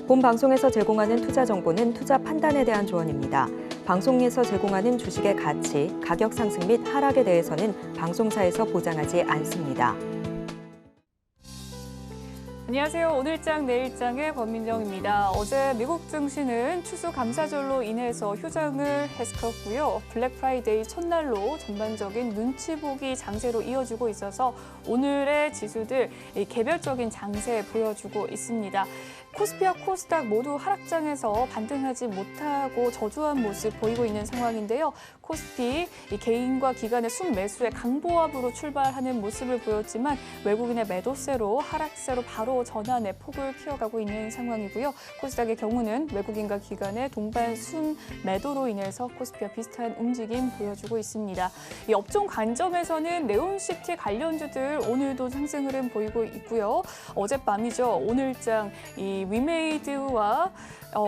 본 방송에서 제공하는 투자 정보는 투자 판단에 대한 조언입니다. 방송에서 제공하는 주식의 가치, 가격 상승 및 하락에 대해서는 방송사에서 보장하지 않습니다. 안녕하세요. 오늘장 내일장의 권민정입니다. 어제 미국 증시는 추수감사절로 인해서 휴장을 했었고요. 블랙 프라이데이 첫날로 전반적인 눈치 보기 장세로 이어지고 있어서 오늘의 지수들 개별적인 장세 보여주고 있습니다. 코스피와 코스닥 모두 하락장에서 반등하지 못하고 저조한 모습 보이고 있는 상황인데요. 코스피 개인과 기관의 순매수의 강보합으로 출발하는 모습을 보였지만 외국인의 매도세로 하락세로 바로 전환의 폭을 키워가고 있는 상황이고요. 코스닥의 경우는 외국인과 기관의 동반 순매도로 인해서 코스피와 비슷한 움직임 보여주고 있습니다. 이 업종 관점에서는 네온시티 관련주들 오늘도 상승 흐름 보이고 있고요. 어젯밤이죠. 오늘장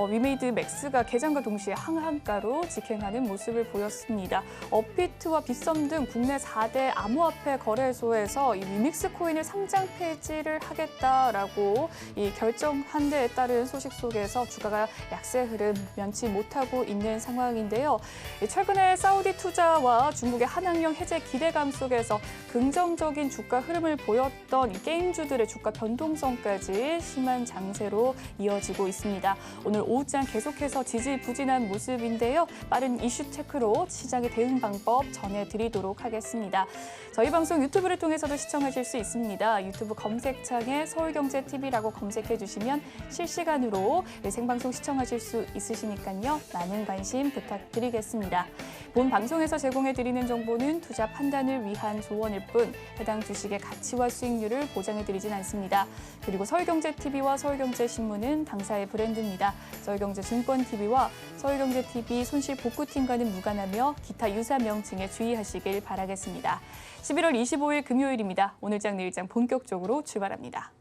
위메이드 맥스가 개장과 동시에 항한가로 직행하는 모습을 보였습니다. 업비트와 빗썸 등 국내 4대 암호화폐 거래소에서 이 위믹스 코인을 상장 폐지를 하겠다라고 결정한 데에 따른 소식 속에서 주가가 약세 흐름 면치 못하고 있는 상황인데요. 최근에 사우디 투자와 중국의 한학령 해제 기대감 속에서 긍정적인 주가 흐름을 보였던 게임주들의 주가 변동성까지 심한 장세로 이어지고 있습니다. 오늘 오후장 계속해서 지지부진한 모습인데요. 빠른 이슈 체크로 시장의 대응 방법 전해드리도록 하겠습니다. 저희 방송 유튜브를 통해서도 시청하실 수 있습니다. 유튜브 검색창에 서울경제TV라고 검색해 주시면 실시간으로 생방송 시청하실 수 있으시니까요. 많은 관심 부탁드리겠습니다. 본 방송에서 제공해드리는 정보는 투자 판단을 위한 조언일 뿐 해당 주식의 가치와 수익률을 보장해드리진 않습니다. 그리고 서울경제TV와 서울경제신문은 당사의 브랜드입니다. 서울경제증권TV와 서울경제TV 손실복구팀과는 무관하며 기타 유사 명칭에 주의하시길 바라겠습니다. 11월 25일 금요일입니다. 오늘장 내일장 본격적으로 출발합니다.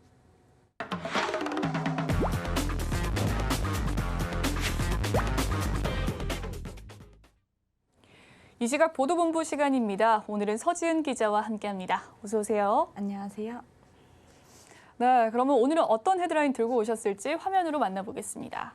이 시각 보도본부 시간입니다. 오늘은 서지은 기자와 함께합니다. 어서 오세요. 안녕하세요. 네, 그러면 오늘은 어떤 헤드라인 들고 오셨을지 화면으로 만나보겠습니다.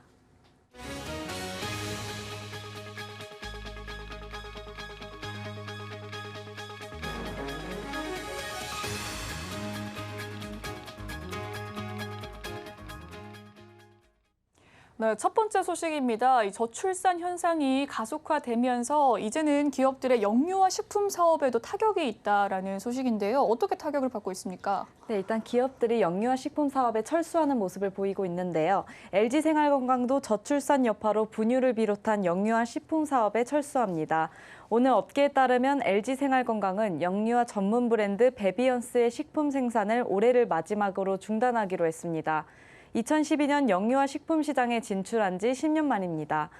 네, 첫 번째 소식입니다. 이 저출산 현상이 가속화되면서 이제는 기업들의 영유아 식품 사업에도 타격이 있다라는 소식인데요. 어떻게 타격을 받고 있습니까? 네, 일단 기업들이 영유아 식품 사업에 철수하는 모습을 보이고 있는데요. LG생활건강도 저출산 여파로 분유를 비롯한 영유아 식품 사업에 철수합니다. 오늘 업계에 따르면 LG생활건강은 영유아 전문 브랜드 베비언스의 식품 생산을 올해를 마지막으로 중단하기로 했습니다. 2012년 영유아 식품 시장에 진출한 지 10년 만입니다.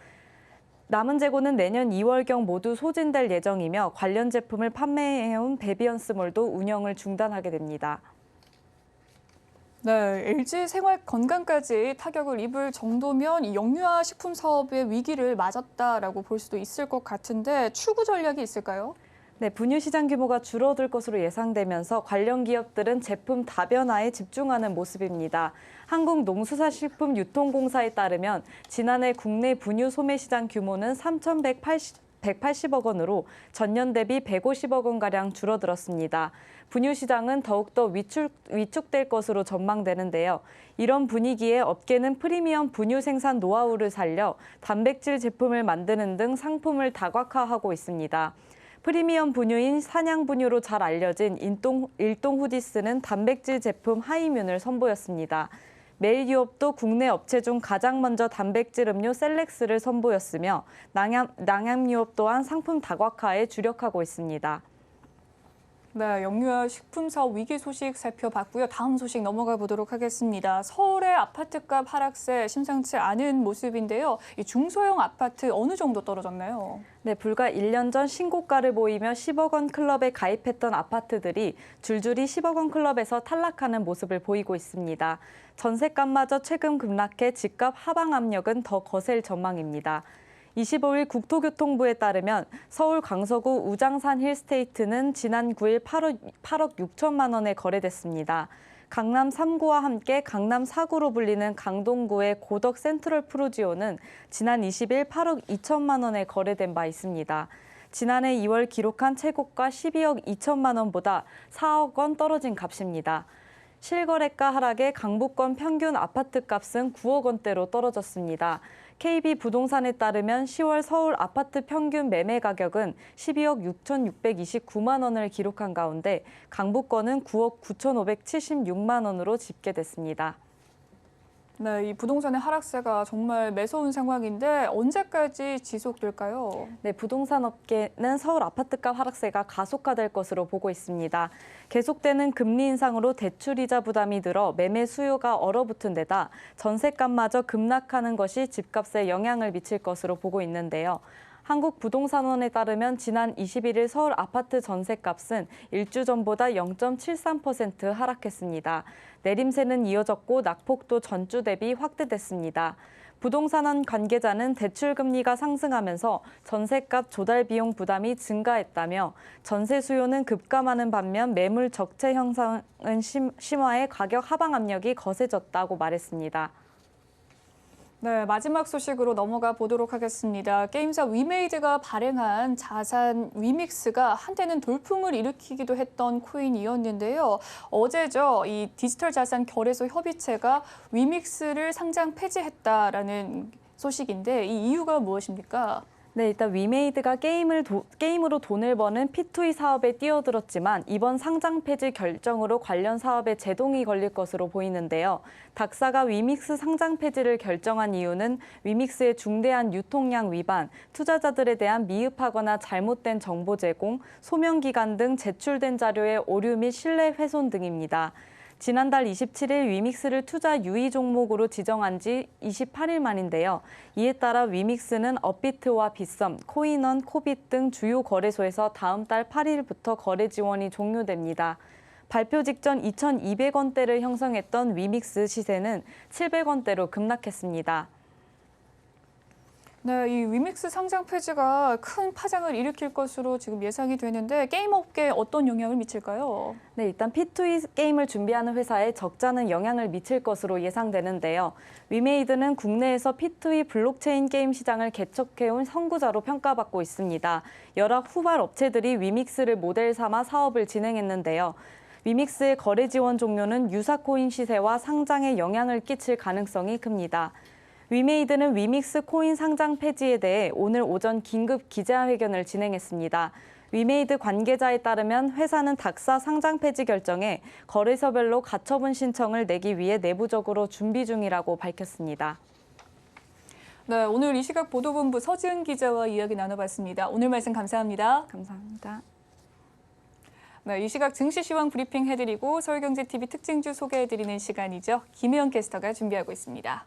남은 재고는 내년 2월경 모두 소진될 예정이며 관련 제품을 판매해온 베비언스몰도 운영을 중단하게 됩니다. 네, LG생활건강까지 타격을 입을 정도면 이 영유아 식품 사업의 위기를 맞았다라고 볼 수도 있을 것 같은데 추구 전략이 있을까요? 네, 분유 시장 규모가 줄어들 것으로 예상되면서 관련 기업들은 제품 다변화에 집중하는 모습입니다. 한국농수산식품유통공사에 따르면 지난해 국내 분유 소매 시장 규모는 3,180억 원으로 전년 대비 150억 원가량 줄어들었습니다. 분유 시장은 더욱더 위축될 것으로 전망되는데요. 이런 분위기에 업계는 프리미엄 분유 생산 노하우를 살려 단백질 제품을 만드는 등 상품을 다각화하고 있습니다. 프리미엄 분유인 사냥 분유로 잘 알려진 일동 후디스는 단백질 제품 하이뮨을 선보였습니다. 메일유업도 국내 업체 중 가장 먼저 단백질 음료 셀렉스를 선보였으며 낭양유업 또한 상품 다각화에 주력하고 있습니다. 네, 영유아 식품 사업 위기 소식 살펴봤고요. 다음 소식 넘어가 보도록 하겠습니다. 서울의 아파트값 하락세 심상치 않은 모습인데요. 이 중소형 아파트 어느 정도 떨어졌나요? 네, 불과 1년 전 신고가를 보이며 10억 원 클럽에 가입했던 아파트들이 줄줄이 10억 원 클럽에서 탈락하는 모습을 보이고 있습니다. 전셋값마저 최근 급락해 집값 하방 압력은 더 거셀 전망입니다. 25일 국토교통부에 따르면 서울 강서구 우장산 힐스테이트는 지난 9일 8억 6천만 원에 거래됐습니다. 강남 3구와 함께 강남 4구로 불리는 강동구의 고덕 센트럴 프루지오는 지난 20일 8억 2천만 원에 거래된 바 있습니다. 지난해 2월 기록한 최고가 12억 2천만 원보다 4억 원 떨어진 값입니다. 실거래가 하락에 강북권 평균 아파트값은 9억 원대로 떨어졌습니다. KB부동산에 따르면 10월 서울 아파트 평균 매매 가격은 12억 6,629만 원을 기록한 가운데 강북권은 9억 9,576만 원으로 집계됐습니다. 네, 이 부동산의 하락세가 정말 매서운 상황인데 언제까지 지속될까요? 네, 부동산 업계는 서울 아파트값 하락세가 가속화될 것으로 보고 있습니다. 계속되는 금리 인상으로 대출이자 부담이 늘어 매매 수요가 얼어붙은 데다 전셋값마저 급락하는 것이 집값에 영향을 미칠 것으로 보고 있는데요. 한국부동산원에 따르면 지난 21일 서울 아파트 전셋값은 일주 전보다 0.73% 하락했습니다. 내림세는 이어졌고 낙폭도 전주 대비 확대됐습니다. 부동산원 관계자는 대출금리가 상승하면서 전셋값 조달 비용 부담이 증가했다며 전세 수요는 급감하는 반면 매물 적체 형상은 심화해 가격 하방 압력이 거세졌다고 말했습니다. 네, 마지막 소식으로 넘어가 보도록 하겠습니다. 게임사 위메이드가 발행한 자산 위믹스가 한때는 돌풍을 일으키기도 했던 코인이었는데요. 어제죠, 이 디지털 자산 거래소 협의체가 위믹스를 상장 폐지했다라는 소식인데 이 이유가 무엇입니까? 네, 일단 위메이드가 게임으로 돈을 버는 P2E 사업에 뛰어들었지만 이번 상장 폐지 결정으로 관련 사업에 제동이 걸릴 것으로 보이는데요. 닥사가 위믹스 상장 폐지를 결정한 이유는 위믹스의 중대한 유통량 위반, 투자자들에 대한 미흡하거나 잘못된 정보 제공, 소명 기간 등 제출된 자료의 오류 및 신뢰 훼손 등입니다. 지난달 27일 위믹스를 투자 유의 종목으로 지정한 지 28일 만인데요. 이에 따라 위믹스는 업비트와 빗썸, 코인원, 코빗 등 주요 거래소에서 다음 달 8일부터 거래 지원이 종료됩니다. 발표 직전 2,200원대를 형성했던 위믹스 시세는 700원대로 급락했습니다. 네, 이 위믹스 상장 폐지가 큰 파장을 일으킬 것으로 지금 예상이 되는데 게임 업계에 어떤 영향을 미칠까요? 네, 일단 P2E 게임을 준비하는 회사에 적잖은 영향을 미칠 것으로 예상되는데요. 위메이드는 국내에서 P2E 블록체인 게임 시장을 개척해온 선구자로 평가받고 있습니다. 여러 후발 업체들이 위믹스를 모델 삼아 사업을 진행했는데요. 위믹스의 거래 지원 종료는 유사 코인 시세와 상장에 영향을 끼칠 가능성이 큽니다. 위메이드는 위믹스 코인 상장 폐지에 대해 오늘 오전 긴급 기자회견을 진행했습니다. 위메이드 관계자에 따르면 회사는 닥사 상장 폐지 결정에 거래소별로 가처분 신청을 내기 위해 내부적으로 준비 중이라고 밝혔습니다. 네, 오늘 이 시각 보도본부 서지은 기자와 이야기 나눠봤습니다. 오늘 말씀 감사합니다. 감사합니다. 네, 이 시각 증시 시황 브리핑 해드리고 서울경제TV 특징주 소개해드리는 시간이죠. 김혜연 캐스터가 준비하고 있습니다.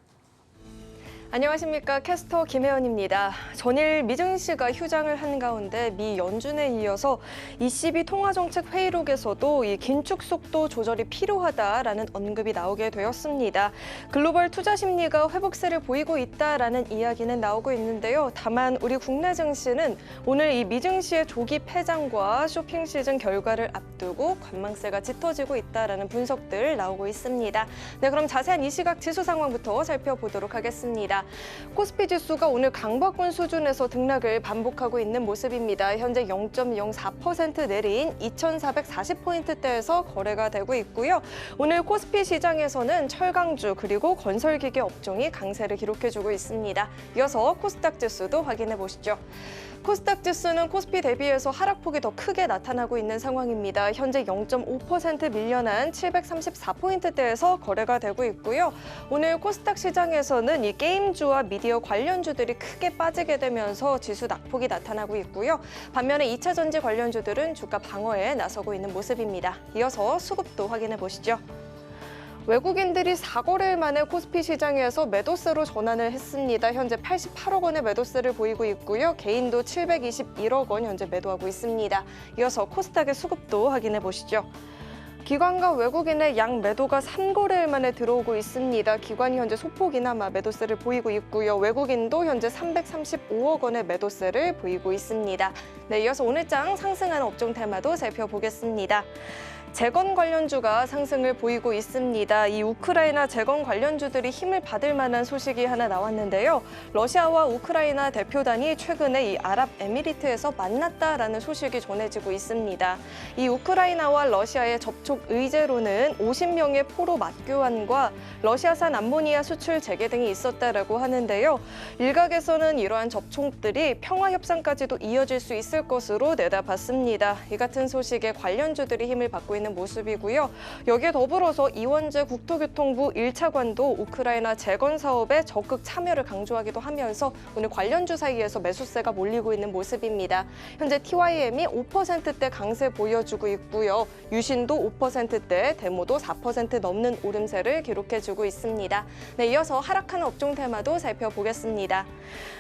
안녕하십니까. 캐스터 김혜연입니다. 전일 미증시가 휴장을 한 가운데 미 연준에 이어서 ECB 통화정책회의록에서도 이 긴축 속도 조절이 필요하다라는 언급이 나오게 되었습니다. 글로벌 투자 심리가 회복세를 보이고 있다라는 이야기는 나오고 있는데요. 다만 우리 국내 증시는 오늘 이 미증시의 조기 폐장과 쇼핑 시즌 결과를 앞두고 관망세가 짙어지고 있다라는 분석들 나오고 있습니다. 네, 그럼 자세한 이 시각 지수 상황부터 살펴보도록 하겠습니다. 코스피 지수가 오늘 강박권 수준에서 등락을 반복하고 있는 모습입니다. 현재 0.04% 내린 2,440포인트대에서 거래가 되고 있고요. 오늘 코스피 시장에서는 철강주 그리고 건설기계 업종이 강세를 기록해주고 있습니다. 이어서 코스닥 지수도 확인해 보시죠. 코스닥 지수는 코스피 대비해서 하락폭이 더 크게 나타나고 있는 상황입니다. 현재 0.5% 밀려난 734포인트대에서 거래가 되고 있고요. 오늘 코스닥 시장에서는 이 게임주와 미디어 관련주들이 크게 빠지게 되면서 지수 낙폭이 나타나고 있고요. 반면에 2차 전지 관련주들은 주가 방어에 나서고 있는 모습입니다. 이어서 수급도 확인해 보시죠. 외국인들이 4거래일 만에 코스피 시장에서 매도세로 전환을 했습니다. 현재 88억 원의 매도세를 보이고 있고요. 개인도 721억 원 현재 매도하고 있습니다. 이어서 코스닥의 수급도 확인해 보시죠. 기관과 외국인의 양 매도가 3거래일 만에 들어오고 있습니다. 기관이 현재 소폭이나마 매도세를 보이고 있고요. 외국인도 현재 335억 원의 매도세를 보이고 있습니다. 네, 이어서 오늘장 상승하는 업종 테마도 살펴보겠습니다. 재건 관련주가 상승을 보이고 있습니다. 이 우크라이나 재건 관련주들이 힘을 받을 만한 소식이 하나 나왔는데요. 러시아와 우크라이나 대표단이 최근에 이 아랍에미리트에서 만났다라는 소식이 전해지고 있습니다. 이 우크라이나와 러시아의 접촉 의제로는 50명의 포로 맞교환과 러시아산 암모니아 수출 재개 등이 있었다라고 하는데요. 일각에서는 이러한 접촉들이 평화 협상까지도 이어질 수 있을 것으로 내다봤습니다. 이 같은 소식에 관련주들이 힘을 받고 있는 모습이고요. 여기에 더불어서 이원재 국토교통부 1차관도 우크라이나 재건 사업에 적극 참여를 강조하기도 하면서 오늘 관련주 사이에서 매수세가 몰리고 있는 모습입니다. 현재 TYM이 5%대 강세 보여주고 있고요. 유신도 5%대, 데모도 4% 넘는 오름세를 기록해주고 있습니다. 네, 이어서 하락하는 업종 테마도 살펴보겠습니다.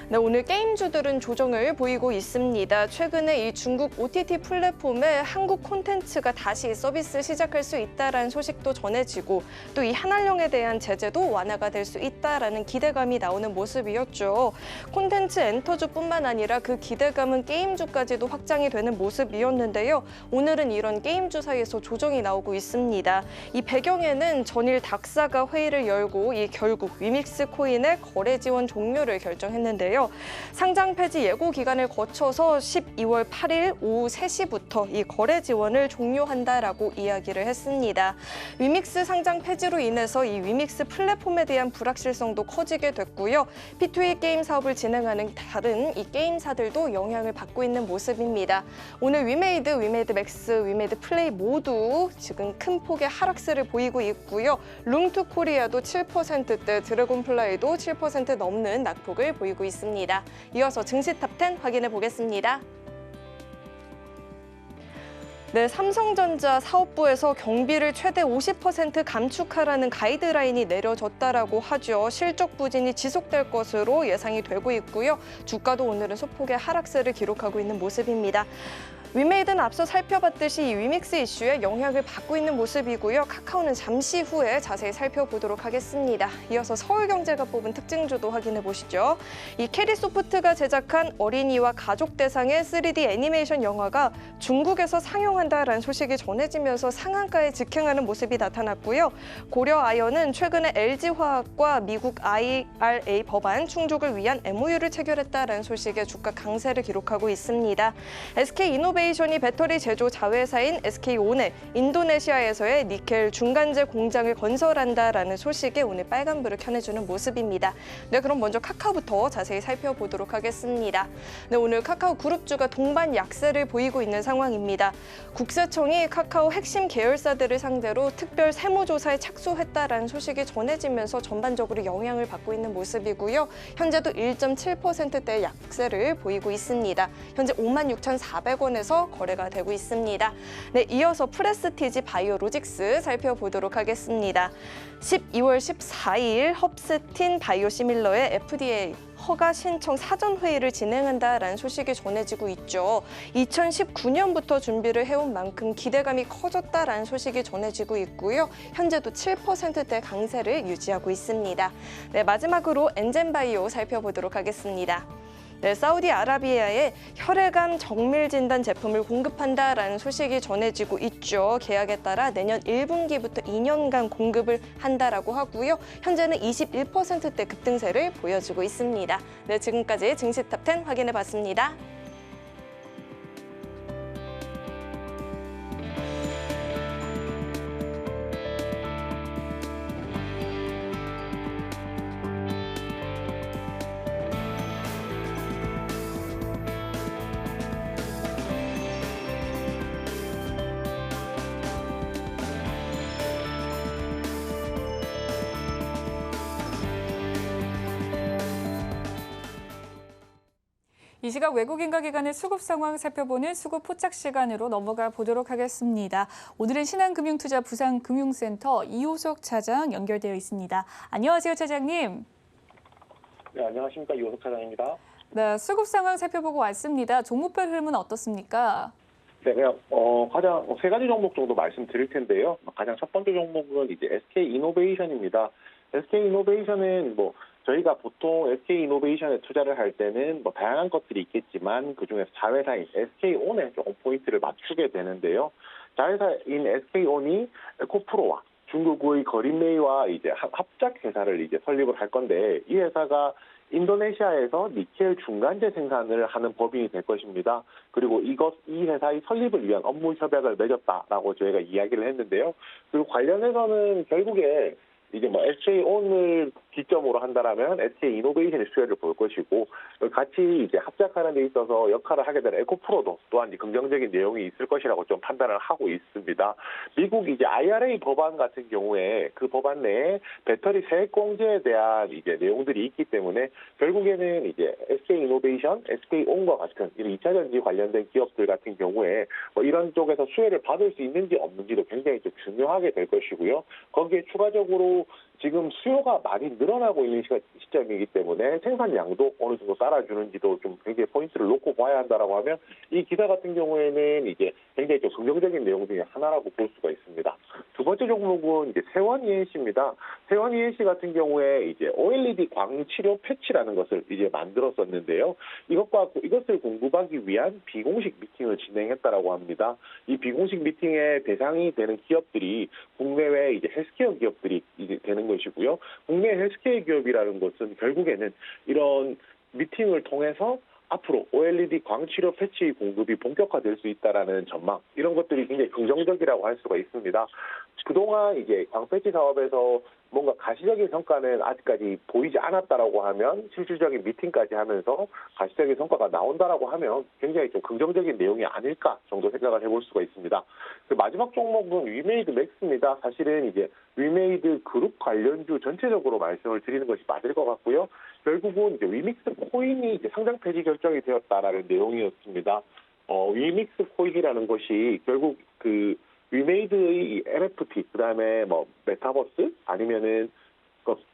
네, 오늘 게임주들은 조정을 보이고 있습니다. 최근에 이 중국 OTT 플랫폼에 한국 콘텐츠가 다시 서비스 시작할 수 있다라는 소식도 전해지고 또 이 한알령에 대한 제재도 완화가 될 수 있다라는 기대감이 나오는 모습이었죠. 콘텐츠 엔터주뿐만 아니라 그 기대감은 게임주까지도 확장이 되는 모습이었는데요. 오늘은 이런 게임주 사이에서 조정이 나오고 있습니다. 이 배경에는 전일 닥사가 회의를 열고 결국 위믹스 코인의 거래 지원 종료를 결정했는데요. 상장 폐지 예고 기간을 거쳐서 12월 8일 오후 3시부터 이 거래 지원을 종료한다라고 이야기를 했습니다. 위믹스 상장 폐지로 인해서 이 위믹스 플랫폼에 대한 불확실성도 커지게 됐고요. P2E 게임 사업을 진행하는 다른 이 게임사들도 영향을 받고 있는 모습입니다. 오늘 위메이드, 위메이드 맥스, 위메이드 플레이 모두 지금 큰 폭의 하락세를 보이고 있고요. 룸투 코리아도 7%대, 드래곤 플라이도 7% 넘는 낙폭을 보이고 있습니다. 이어서 증시 탑10 확인해 보겠습니다. 네, 삼성전자 사업부에서 경비를 최대 50% 감축하라는 가이드라인이 내려졌다라고 하죠. 실적 부진이 지속될 것으로 예상이 되고 있고요. 주가도 오늘은 소폭의 하락세를 기록하고 있는 모습입니다. 위메이드는 앞서 살펴봤듯이 이 위믹스 이슈에 영향을 받고 있는 모습이고요. 카카오는 잠시 후에 자세히 살펴보도록 하겠습니다. 이어서 서울경제가 뽑은 특징주도 확인해 보시죠. 이 캐리소프트가 제작한 어린이와 가족 대상의 3D 애니메이션 영화가 중국에서 상영한다라는 소식이 전해지면서 상한가에 직행하는 모습이 나타났고요. 고려아연은 최근에 LG화학과 미국 IRA 법안 충족을 위한 MOU를 체결했다라는 소식에 주가 강세를 기록하고 있습니다. SK이노베이션이 배터리 제조 자회사인 SK온에 인도네시아에서의 니켈 중간재 공장을 건설한다라는 소식에 오늘 빨간불을 켜내주는 모습입니다. 네, 그럼 먼저 카카오부터 자세히 살펴보도록 하겠습니다. 네, 오늘 카카오 그룹주가 동반 약세를 보이고 있는 상황입니다. 국세청이 카카오 핵심 계열사들을 상대로 특별 세무조사에 착수했다라는 소식이 전해지면서 전반적으로 영향을 받고 있는 모습이고요. 현재도 1.7%대의 약세를 보이고 있습니다. 현재 56,400원에서 거래가 되고 있습니다. 네, 이어서 프레스티지 바이오로직스 살펴보도록 하겠습니다. 12월 14일 헙스틴 바이오시밀러의 FDA 허가 신청 사전 회의를 진행한다라는 소식이 전해지고 있죠. 2019년부터 준비를 해온 만큼 기대감이 커졌다라는 소식이 전해지고 있고요. 현재도 7%대 강세를 유지하고 있습니다. 네, 마지막으로 엔젠바이오 살펴보도록 하겠습니다. 네, 사우디아라비아에 혈액암 정밀 진단 제품을 공급한다라는 소식이 전해지고 있죠. 계약에 따라 내년 1분기부터 2년간 공급을 한다라고 하고요. 현재는 21%대 급등세를 보여주고 있습니다. 네, 지금까지 증시 탑10 확인해 봤습니다. 이 시각 외국인과 기관의 수급 상황 살펴보는 수급 포착 시간으로 넘어가 보도록 하겠습니다. 오늘은 신한금융투자 부산금융센터 이호석 차장 연결되어 있습니다. 안녕하세요, 차장님. 네, 안녕하십니까. 이호석 차장입니다. 네, 수급 상황 살펴보고 왔습니다. 종목별 흐름은 어떻습니까? 네, 그냥 가장 세 가지 종목 정도 말씀드릴 텐데요. 가장 첫 번째 종목은 이제 SK이노베이션입니다. SK이노베이션은 저희가 보통 SK이노베이션에 투자를 할 때는 다양한 것들이 있겠지만 그중에서 자회사인 SK온에 조금 포인트를 맞추게 되는데요. 자회사인 SK온이 에코프로와 중국의 거린메이와 이제 합작 회사를 이제 설립을 할 건데, 이 회사가 인도네시아에서 니켈 중간재 생산을 하는 법인이 될 것입니다. 그리고 이 회사의 설립을 위한 업무 협약을 맺었다라고 저희가 이야기를 했는데요. 그 관련해서는 결국에 이제 뭐 SK온을 기점으로 한다라면 SK 이노베이션의 수혜를 볼 것이고, 같이 이제 합작하는 데 있어서 역할을 하게 되는 에코프로도 또한 이제 긍정적인 내용이 있을 것이라고 좀 판단을 하고 있습니다. 미국 이제 IRA 법안 같은 경우에 그 법안 내에 배터리 세액 공제에 대한 이제 내용들이 있기 때문에 결국에는 이제 SK 이노베이션, SK온과 같은 이런 2차 전지 관련된 기업들 같은 경우에 뭐 이런 쪽에서 수혜를 받을 수 있는지 없는지도 굉장히 좀 중요하게 될 것이고요. 거기에 추가적으로 지금 수요가 많이 늘어나고 있는 시점이기 때문에 생산량도 어느 정도 따라주는지도 좀 굉장히 포인트를 놓고 봐야 한다라고 하면, 이 기사 같은 경우에는 이제 굉장히 좀 긍정적인 내용 중에 하나라고 볼 수가 있습니다. 두 번째 종목은 이제 세원 ENC입니다. 세원 ENC 같은 경우에 이제 OLED 광치료 패치라는 것을 이제 만들었었는데요. 이것을 공급하기 위한 비공식 미팅을 진행했다라고 합니다. 이 비공식 미팅의 대상이 되는 기업들이 국내외 이제 헬스케어 기업들이 이제 되는 것이고요. 국내 헬스케어 기업이라는 것은 결국에는 이런 미팅을 통해서 앞으로 OLED 광치료 패치 공급이 본격화될 수 있다라는 전망, 이런 것들이 굉장히 긍정적이라고 할 수가 있습니다. 그동안 이제 광패치 사업에서 뭔가 가시적인 성과는 아직까지 보이지 않았다라고 하면, 실질적인 미팅까지 하면서 가시적인 성과가 나온다라고 하면 굉장히 좀 긍정적인 내용이 아닐까 정도 생각을 해볼 수가 있습니다. 그 마지막 종목은 위메이드 맥스입니다. 사실은 이제 위메이드 그룹 관련주 전체적으로 말씀을 드리는 것이 맞을 것 같고요. 결국은 이제 위믹스 코인이 이제 상장 폐지 결정이 되었다라는 내용이었습니다. 위믹스 코인이라는 것이 결국 그 위메이드의 NFT, 그다음에 뭐 메타버스 아니면은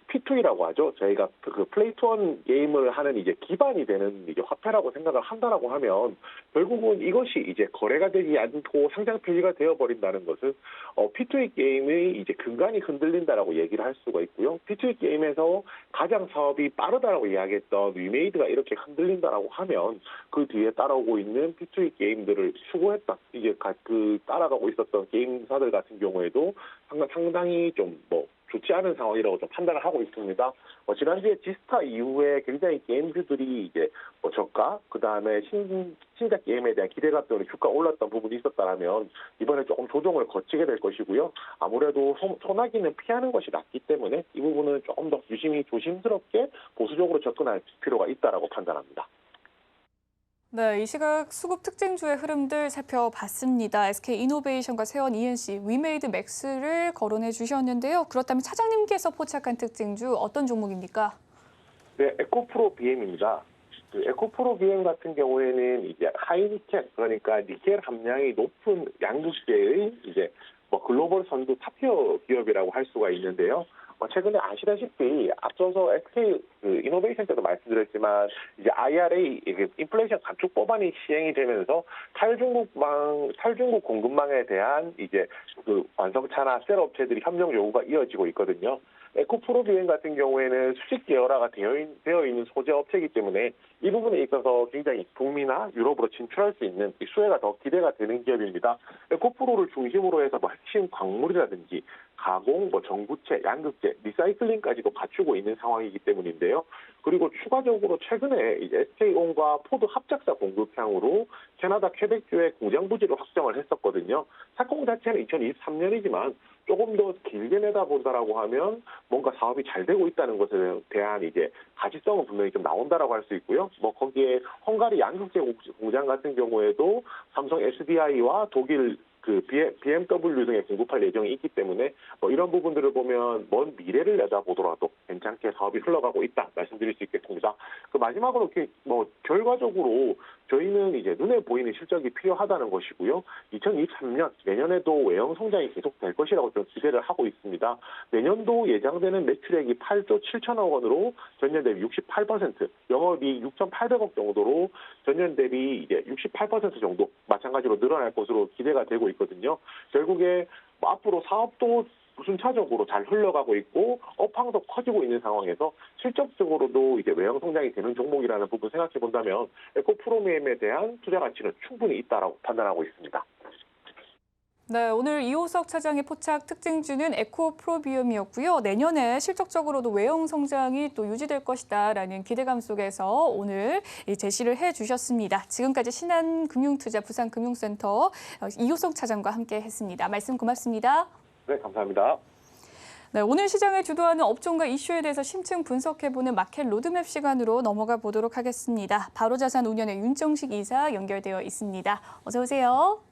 P2E라고 하죠. 저희가 그 플레이투원 게임을 하는 이제 기반이 되는 이제 화폐라고 생각을 한다라고 하면, 결국은 이것이 이제 거래가 되지 않고 상장 폐지가 되어버린다는 것은 P2E 게임의 이제 근간이 흔들린다라고 얘기를 할 수가 있고요. P2E 게임에서 가장 사업이 빠르다라고 이야기했던 위메이드가 이렇게 흔들린다라고 하면, 그 뒤에 따라오고 있는 P2E 게임들을 추구했던 이제 그 따라가고 있었던 게임사들 같은 경우에도 상당히 좀 좋지 않은 상황이라고 좀 판단을 하고 있습니다. 지난주에 지스타 이후에 굉장히 게임주들이 이제 저가, 그 다음에 신작 게임에 대한 기대감 때문에 주가 올랐던 부분이 있었다면, 이번에 조금 조정을 거치게 될 것이고요. 아무래도 소나기는 피하는 것이 낫기 때문에 이 부분은 조금 더 조심스럽게 보수적으로 접근할 필요가 있다라고 판단합니다. 네, 이 시각 수급 특징주의 흐름들 살펴봤습니다. SK이노베이션과 세원 ENC, 위메이드 맥스를 거론해 주셨는데요. 그렇다면 차장님께서 포착한 특징주 어떤 종목입니까? 네, 에코프로 BM입니다. 그 에코프로 BM 같은 경우에는 이제 하이니켈, 그러니까 니켈 함량이 높은 양극재의 이제 글로벌 선두 탑티어 기업이라고 할 수가 있는데요. 최근에 아시다시피 앞서서 SK 이노베이션 때도 말씀드렸지만, 이제 IRA 인플레이션 감축 법안이 시행이 되면서 탈중국 공급망에 대한 이제 그 완성차나 셀 업체들이 협력 요구가 이어지고 있거든요. 에코프로 비행 같은 경우에는 수직 계열화가 되어 있는 소재 업체이기 때문에 이 부분에 있어서 굉장히 북미나 유럽으로 진출할 수 있는 수혜가 더 기대가 되는 기업입니다. 에코프로를 중심으로 해서 핵심 광물이라든지 가공, 전구체, 양극재, 리사이클링까지도 갖추고 있는 상황이기 때문인데요. 그리고 추가적으로 최근에 이제 SK온과 포드 합작사 공급향으로 캐나다 퀘벡주의 공장 부지를 확정을 했었거든요. 착공 자체는 2023년이지만 조금 더 길게 내다본다라고 하면 뭔가 사업이 잘 되고 있다는 것에 대한 이제 가치성은 분명히 좀 나온다라고 할 수 있고요. 거기에 헝가리 양극재 공장 같은 경우에도 삼성 SDI와 독일 그 BMW 등에 공급할 예정이 있기 때문에 이런 부분들을 보면 먼 미래를 내다보더라도 괜찮게 사업이 흘러가고 있다 말씀드릴 수 있겠습니다. 그 마지막으로 결과적으로 저희는 이제 눈에 보이는 실적이 필요하다는 것이고요. 2023년 내년에도 외형 성장이 계속될 것이라고 좀 기대를 하고 있습니다. 내년도 예상되는 매출액이 8조 7천억 원으로 전년 대비 68%, 영업이익 6,800억 정도로 전년 대비 이제 68% 정도 마찬가지로 늘어날 것으로 기대가 되고 있거든요. 결국에 앞으로 사업도 순차적으로 잘 흘러가고 있고 업황도 커지고 있는 상황에서 실적적으로도 이제 외형 성장이 되는 종목이라는 부분 생각해 본다면 에코프로미엠에 대한 투자 가치는 충분히 있다라고 판단하고 있습니다. 네, 오늘 이호석 차장의 포착 특징주는 에코프로비움이었고요. 내년에 실적적으로도 외형 성장이 또 유지될 것이다라는 기대감 속에서 오늘 제시를 해주셨습니다. 지금까지 신한금융투자 부산금융센터 이호석 차장과 함께했습니다. 말씀 고맙습니다. 네, 감사합니다. 네, 오늘 시장을 주도하는 업종과 이슈에 대해서 심층 분석해보는 마켓 로드맵 시간으로 넘어가 보도록 하겠습니다. 바로자산운용의 윤정식 이사 연결되어 있습니다. 어서 오세요.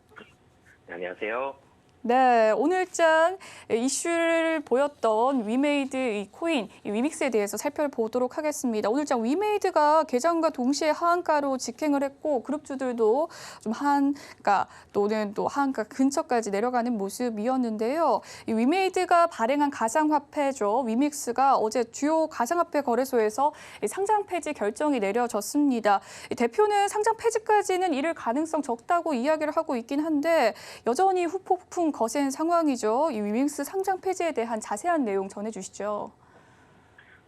안녕하세요. 네, 오늘장 이슈를 보였던 위메이드 이 코인, 이 위믹스에 대해서 살펴보도록 하겠습니다. 오늘장 위메이드가 개장과 동시에 하한가로 직행을 했고 그룹주들도 좀 하한가 또는 또 하한가 근처까지 내려가는 모습이었는데요. 이 위메이드가 발행한 가상화폐죠. 위믹스가 어제 주요 가상화폐 거래소에서 상장 폐지 결정이 내려졌습니다. 이 대표는 상장 폐지까지는 이를 가능성 적다고 이야기를 하고 있긴 한데 여전히 후폭풍 거센 상황이죠. 이 위믹스 상장 폐지에 대한 자세한 내용 전해주시죠.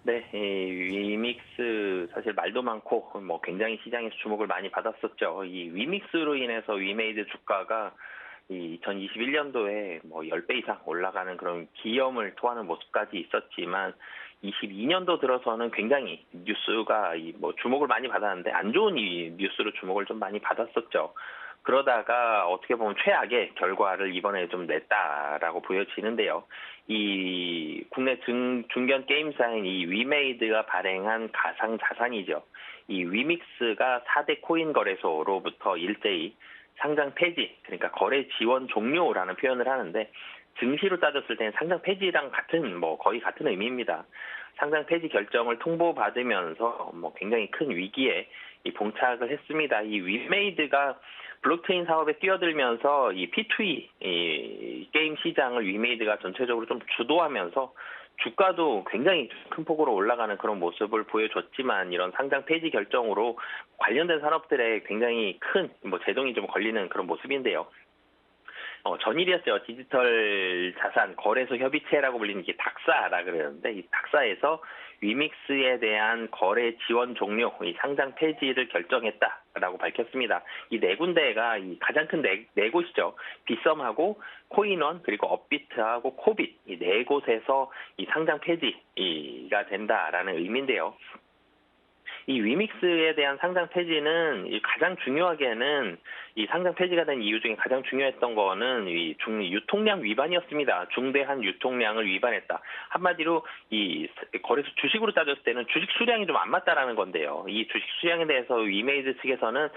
네, 이 위믹스 사실 말도 많고 뭐 굉장히 시장에서 주목을 많이 받았었죠. 이 위믹스로 인해서 위메이드 주가가 이 2021년도에 뭐 10배 이상 올라가는 그런 기염을 토하는 모습까지 있었지만 22년도 들어서는 굉장히 뉴스가 뭐 주목을 많이 받았는데 안 좋은 이 뉴스로 주목을 좀 많이 받았었죠. 그러다가 어떻게 보면 최악의 결과를 이번에 좀 냈다라고 보여지는데요. 이 국내 중견 게임사인 이 위메이드가 발행한 가상 자산이죠. 이 위믹스가 4대 코인 거래소로부터 일제히 상장 폐지, 그러니까 거래 지원 종료라는 표현을 하는데 증시로 따졌을 때는 상장 폐지랑 같은 거의 같은 의미입니다. 상장 폐지 결정을 통보받으면서 굉장히 큰 위기에 봉착을 했습니다. 이 위메이드가 블록체인 사업에 뛰어들면서 이 P2E 이 게임 시장을 위메이드가 전체적으로 좀 주도하면서 주가도 굉장히 큰 폭으로 올라가는 그런 모습을 보여줬지만 이런 상장 폐지 결정으로 관련된 산업들에 굉장히 큰 제동이 좀 걸리는 그런 모습인데요. 전일이었죠. 디지털 자산 거래소 협의체라고 불리는 게 닥사라 그러는데 이 닥사에서 위믹스에 대한 거래 지원 종료, 이 상장 폐지를 결정했다라고 밝혔습니다. 이 네 군데가 이 가장 큰 네 곳이죠. 빗썸하고 코인원 그리고 업비트하고 코빗 이 네 곳에서 이 상장 폐지가 된다라는 의미인데요. 이 위믹스에 대한 상장 폐지는 가장 중요하게는 이 상장 폐지가 된 이유 중에 가장 중요했던 거는 이 유통량 위반이었습니다. 중대한 유통량을 위반했다. 한마디로 이 거래소 주식으로 따졌을 때는 주식 수량이 좀 안 맞다라는 건데요. 이 주식 수량에 대해서 위메이드 측에서는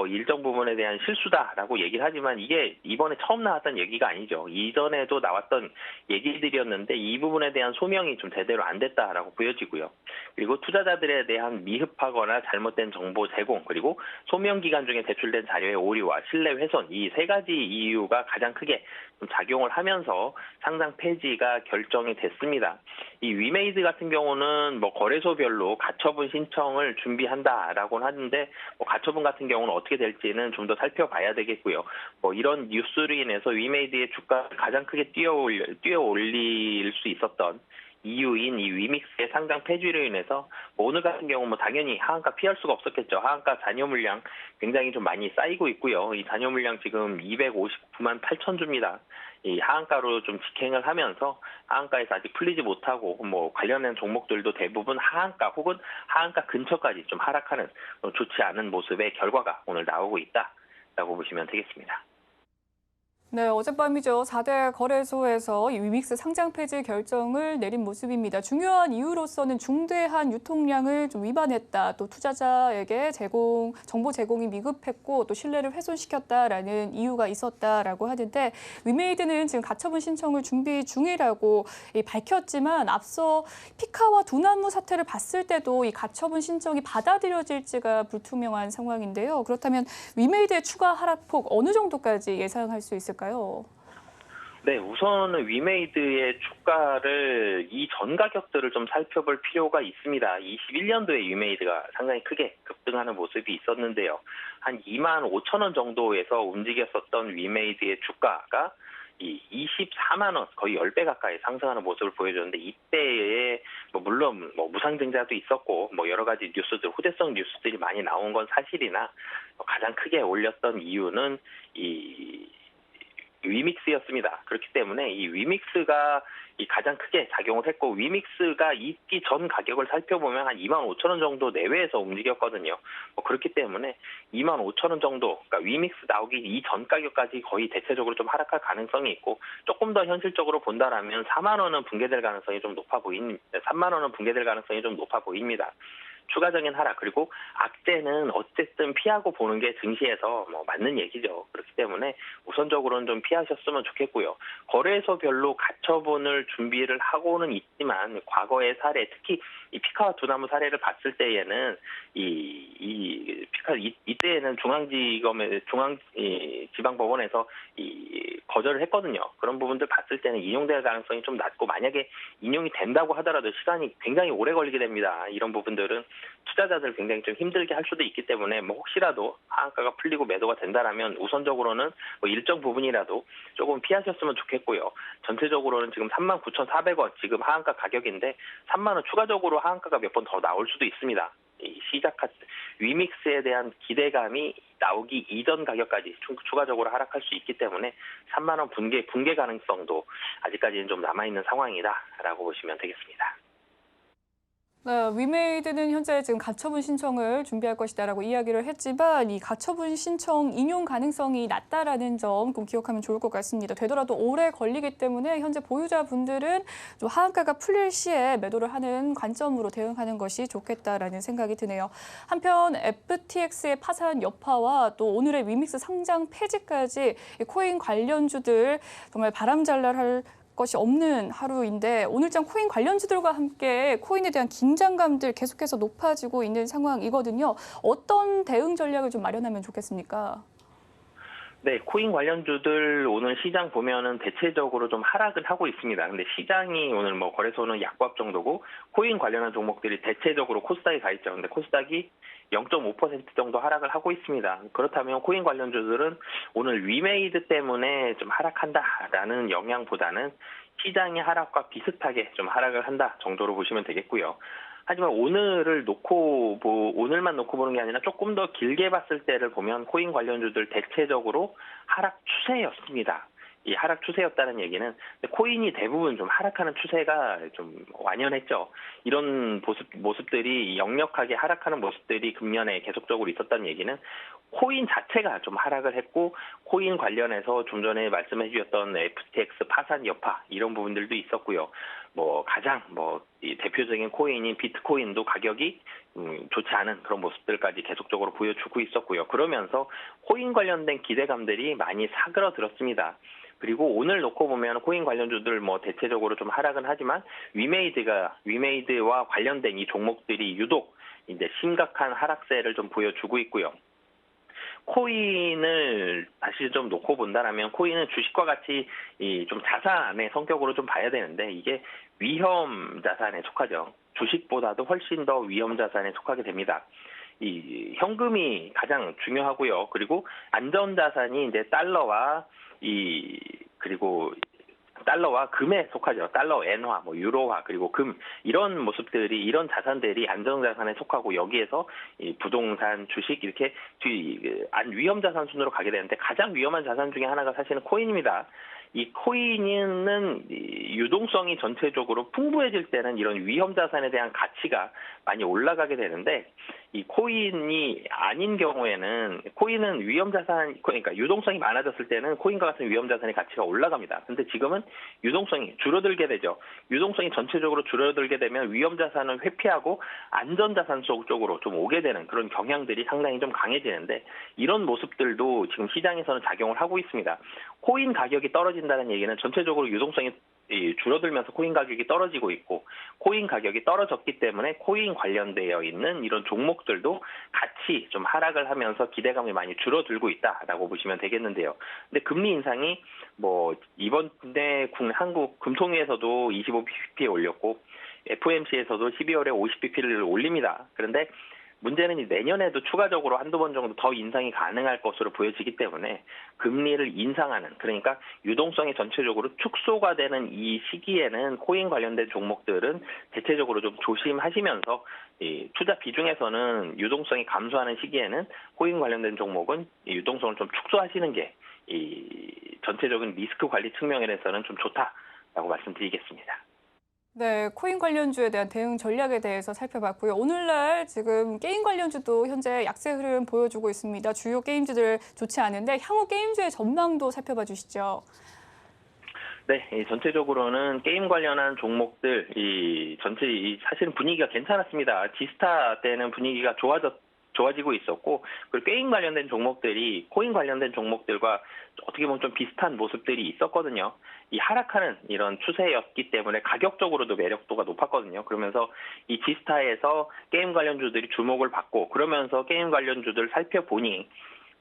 일정 부분에 대한 실수다라고 얘기를 하지만 이게 이번에 처음 나왔던 얘기가 아니죠. 이전에도 나왔던 얘기들이었는데 이 부분에 대한 소명이 좀 제대로 안 됐다라고 보여지고요. 그리고 투자자들에 대한 미흡하거나 잘못된 정보 제공 그리고 소명 기간 중에 제출된 자료의 오류와 신뢰 훼손 이 세 가지 이유가 가장 크게 좀 작용을 하면서 상장 폐지가 결정이 됐습니다. 이 위메이드 같은 경우는 거래소별로 가처분 신청을 준비한다라고 하는데 가처분 같은 경우는 어떻게 될지는 좀 더 살펴봐야 되겠고요. 이런 뉴스로 인해서 위메이드의 주가를 가장 크게 뛰어올릴 수 있었던 이유인 이 위믹스의 상장 폐지로 인해서 오늘 같은 경우 당연히 하한가 피할 수가 없었겠죠. 하한가 잔여 물량 굉장히 좀 많이 쌓이고 있고요. 이 잔여 물량 지금 259만 8천 주입니다. 이 하한가로 좀 직행을 하면서 하한가에서 아직 풀리지 못하고 관련된 종목들도 대부분 하한가 혹은 하한가 근처까지 좀 하락하는 좋지 않은 모습의 결과가 오늘 나오고 있다라고 보시면 되겠습니다. 네, 어젯밤이죠. 4대 거래소에서 이 위믹스 상장 폐지 결정을 내린 모습입니다. 중요한 이유로서는 중대한 유통량을 좀 위반했다. 또 투자자에게 정보 제공이 미흡했고 또 신뢰를 훼손시켰다라는 이유가 있었다라고 하는데 위메이드는 지금 가처분 신청을 준비 중이라고 밝혔지만 앞서 피카와 두나무 사태를 봤을 때도 이 가처분 신청이 받아들여질지가 불투명한 상황인데요. 그렇다면 위메이드의 추가 하락폭 어느 정도까지 예상할 수 있을까요? 네, 우선은 위메이드의 주가를 이전 가격들을 좀 살펴볼 필요가 있습니다. 21년도에 위메이드가 상당히 크게 급등하는 모습이 있었는데요. 한 2만 5천 원 정도에서 움직였었던 위메이드의 주가가 이 24만 원, 거의 10배 가까이 상승하는 모습을 보여줬는데 이때에 물론 무상증자도 있었고 여러 가지 뉴스들, 후대성 뉴스들이 많이 나온 건 사실이나 가장 크게 올렸던 이유는 이 위믹스였습니다. 그렇기 때문에 이 위믹스가 가장 크게 작용을 했고, 위믹스가 있기 전 가격을 살펴보면 한 25,000원 정도 내외에서 움직였거든요. 그렇기 때문에 25,000원 정도, 그러니까 위믹스 나오기 이전 가격까지 거의 대체적으로 좀 하락할 가능성이 있고, 조금 더 현실적으로 본다라면 4만 원은 붕괴될 가능성이 좀 높아 보입니다. 3만 원은 붕괴될 가능성이 좀 높아 보입니다. 추가적인 하락, 그리고 악재는 어쨌든 피하고 보는 게 증시에서 맞는 얘기죠. 그렇기 때문에 우선적으로는 좀 피하셨으면 좋겠고요. 거래소별로 가처분을 준비를 하고는 있지만, 과거의 사례, 특히 이 피카와 두나무 사례를 봤을 때에는 이때에는 지방법원에서 거절을 했거든요. 그런 부분들 봤을 때는 인용될 가능성이 좀 낮고, 만약에 인용이 된다고 하더라도 시간이 굉장히 오래 걸리게 됩니다. 이런 부분들은 투자자들 굉장히 좀 힘들게 할 수도 있기 때문에 혹시라도 하한가가 풀리고 매도가 된다라면 우선적으로는 일정 부분이라도 조금 피하셨으면 좋겠고요. 전체적으로는 지금 39,400원 지금 하한가 가격인데 3만 원 추가적으로 하한가가 몇 번 더 나올 수도 있습니다. 위믹스에 대한 기대감이 나오기 이전 가격까지 추가적으로 하락할 수 있기 때문에 3만 원 붕괴 가능성도 아직까지는 좀 남아있는 상황이다라고 보시면 되겠습니다. 위메이드는 현재 지금 가처분 신청을 준비할 것이다라고 이야기를 했지만, 이 가처분 신청 인용 가능성이 낮다라는 점 꼭 기억하면 좋을 것 같습니다. 되더라도 오래 걸리기 때문에 현재 보유자분들은 좀 하한가가 풀릴 시에 매도를 하는 관점으로 대응하는 것이 좋겠다라는 생각이 드네요. 한편 FTX의 파산 여파와 또 오늘의 위믹스 상장 폐지까지 이 코인 관련주들 정말 바람잘날 것이 없는 하루인데, 오늘장 코인 관련주들과 함께 코인에 대한 긴장감들 계속해서 높아지고 있는 상황이거든요. 어떤 대응 전략을 좀 마련하면 좋겠습니까? 네, 코인 관련주들 오늘 시장 보면은 대체적으로 좀 하락을 하고 있습니다. 근데 시장이 오늘 거래소는 약보합 정도고, 코인 관련한 종목들이 대체적으로 코스닥에 가 있죠. 근데 코스닥이 0.5% 정도 하락을 하고 있습니다. 그렇다면 코인 관련주들은 오늘 위메이드 때문에 좀 하락한다라는 영향보다는 시장의 하락과 비슷하게 좀 하락을 한다 정도로 보시면 되겠고요. 하지만 오늘만 놓고 보는 게 아니라 조금 더 길게 봤을 때를 보면 코인 관련주들 대체적으로 하락 추세였습니다. 이 하락 추세였다는 얘기는 코인이 대부분 좀 하락하는 추세가 좀 완연했죠. 이런 모습들이 역력하게 하락하는 모습들이 금년에 계속적으로 있었다는 얘기는 코인 자체가 좀 하락을 했고, 코인 관련해서 좀 전에 말씀해 주셨던 FTX 파산 여파 이런 부분들도 있었고요. 가장 이 대표적인 코인인 비트코인도 가격이 좋지 않은 그런 모습들까지 계속적으로 보여주고 있었고요. 그러면서 코인 관련된 기대감들이 많이 사그러들었습니다. 그리고 오늘 놓고 보면 코인 관련주들 대체적으로 좀 하락은 하지만 위메이드와 관련된 이 종목들이 유독 이제 심각한 하락세를 좀 보여주고 있고요. 코인을 다시 좀 놓고 본다라면 코인은 주식과 같이 좀 자산의 성격으로 좀 봐야 되는데, 이게 위험 자산에 속하죠. 주식보다도 훨씬 더 위험 자산에 속하게 됩니다. 이 현금이 가장 중요하고요. 그리고 안전 자산이 이제 달러와 금에 속하죠. 달러, 엔화, 유로화, 그리고 금, 이런 자산들이 안정자산에 속하고, 여기에서 이 부동산, 주식 이렇게 위험 자산 순으로 가게 되는데, 가장 위험한 자산 중에 하나가 사실은 코인입니다. 이 코인은 유동성이 전체적으로 풍부해질 때는 이런 위험 자산에 대한 가치가 많이 올라가게 되는데, 이 코인이 아닌 경우에는 코인은 위험 자산, 그러니까 유동성이 많아졌을 때는 코인과 같은 위험 자산의 가치가 올라갑니다. 근데 지금은 유동성이 줄어들게 되죠. 유동성이 전체적으로 줄어들게 되면 위험 자산을 회피하고 안전 자산 쪽으로 좀 오게 되는 그런 경향들이 상당히 좀 강해지는데, 이런 모습들도 지금 시장에서는 작용을 하고 있습니다. 코인 가격이 떨어진다는 얘기는 전체적으로 유동성이 줄어들면서 코인 가격이 떨어지고 있고, 코인 가격이 떨어졌기 때문에 코인 관련되어 있는 이런 종목들도 같이 좀 하락을 하면서 기대감이 많이 줄어들고 있다라고 보시면 되겠는데요. 근데 금리 인상이 이번에 한국 금통위에서도 25bp 올렸고, FOMC에서도 12월에 50bp를 올립니다. 그런데 문제는 내년에도 추가적으로 한두 번 정도 더 인상이 가능할 것으로 보여지기 때문에 금리를 인상하는, 그러니까 유동성이 전체적으로 축소가 되는 이 시기에는 코인 관련된 종목들은 대체적으로 좀 조심하시면서, 투자 비중에서는 유동성이 감소하는 시기에는 코인 관련된 종목은 유동성을 좀 축소하시는 게 이 전체적인 리스크 관리 측면에서는 좀 좋다라고 말씀드리겠습니다. 네, 코인 관련주에 대한 대응 전략에 대해서 살펴봤고요. 오늘날 지금 게임 관련주도 현재 약세 흐름 보여주고 있습니다. 주요 게임주들 좋지 않은데 향후 게임주의 전망도 살펴봐 주시죠. 네, 전체적으로는 게임 관련한 종목들, 사실은 분위기가 괜찮았습니다. 지스타 때는 분위기가 좋아지고 있었고, 그리고 게임 관련된 종목들이 코인 관련된 종목들과 어떻게 보면 좀 비슷한 모습들이 있었거든요. 이 하락하는 이런 추세였기 때문에 가격적으로도 매력도가 높았거든요. 그러면서 이 지스타에서 게임 관련주들이 주목을 받고, 그러면서 게임 관련주들 살펴보니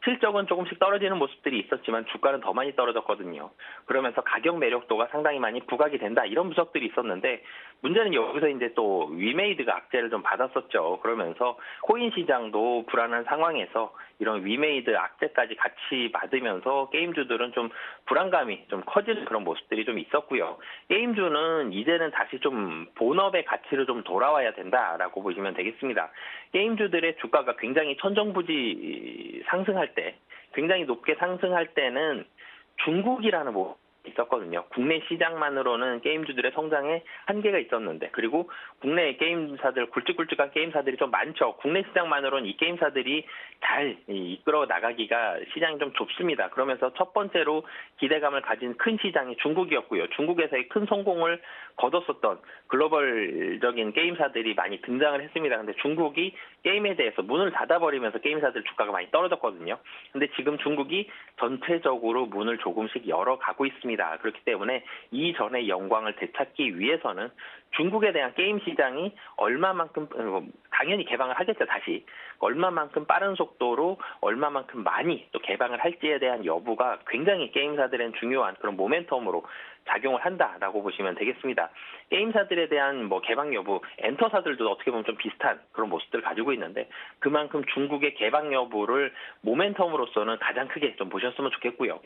실적은 조금씩 떨어지는 모습들이 있었지만 주가는 더 많이 떨어졌거든요. 그러면서 가격 매력도가 상당히 많이 부각이 된다, 이런 분석들이 있었는데, 문제는 여기서 이제 또 위메이드가 악재를 좀 받았었죠. 그러면서 코인 시장도 불안한 상황에서 이런 위메이드 악재까지 같이 받으면서 게임주들은 좀 불안감이 좀 커지는 그런 모습들이 좀 있었고요. 게임주는 이제는 다시 좀 본업의 가치로 좀 돌아와야 된다라고 보시면 되겠습니다. 게임주들의 주가가 굉장히 천정부지 상승할 때, 굉장히 높게 상승할 때는 중국이라는 있었거든요. 국내 시장만으로는 게임주들의 성장에 한계가 있었는데, 그리고 국내 게임사들, 굵직굵직한 게임사들이 좀 많죠. 국내 시장만으로는 이 게임사들이 잘 이끌어 나가기가 시장이 좀 좁습니다. 그러면서 첫 번째로 기대감을 가진 큰 시장이 중국이었고요. 중국에서의 큰 성공을 거뒀었던 글로벌적인 게임사들이 많이 등장을 했습니다. 근데 중국이 게임에 대해서 문을 닫아버리면서 게임사들 주가가 많이 떨어졌거든요. 근데 지금 중국이 전체적으로 문을 조금씩 열어가고 있습니다. 그렇기 때문에 이전의 영광을 되찾기 위해서는 중국에 대한 게임 시장이 얼마만큼, 당연히 개방을 하겠죠, 다시. 얼마만큼 빠른 속도로 얼마만큼 많이 또 개방을 할지에 대한 여부가 굉장히 게임사들은 중요한 그런 모멘텀으로 작용을 한다라고 보시면 되겠습니다. 게임사들에 대한 개방 여부, 엔터사들도 어떻게 보면 좀 비슷한 그런 모습들을 가지고 있는데, 그만큼 중국의 개방 여부를 모멘텀으로서는 가장 크게 좀 보셨으면 좋겠고요.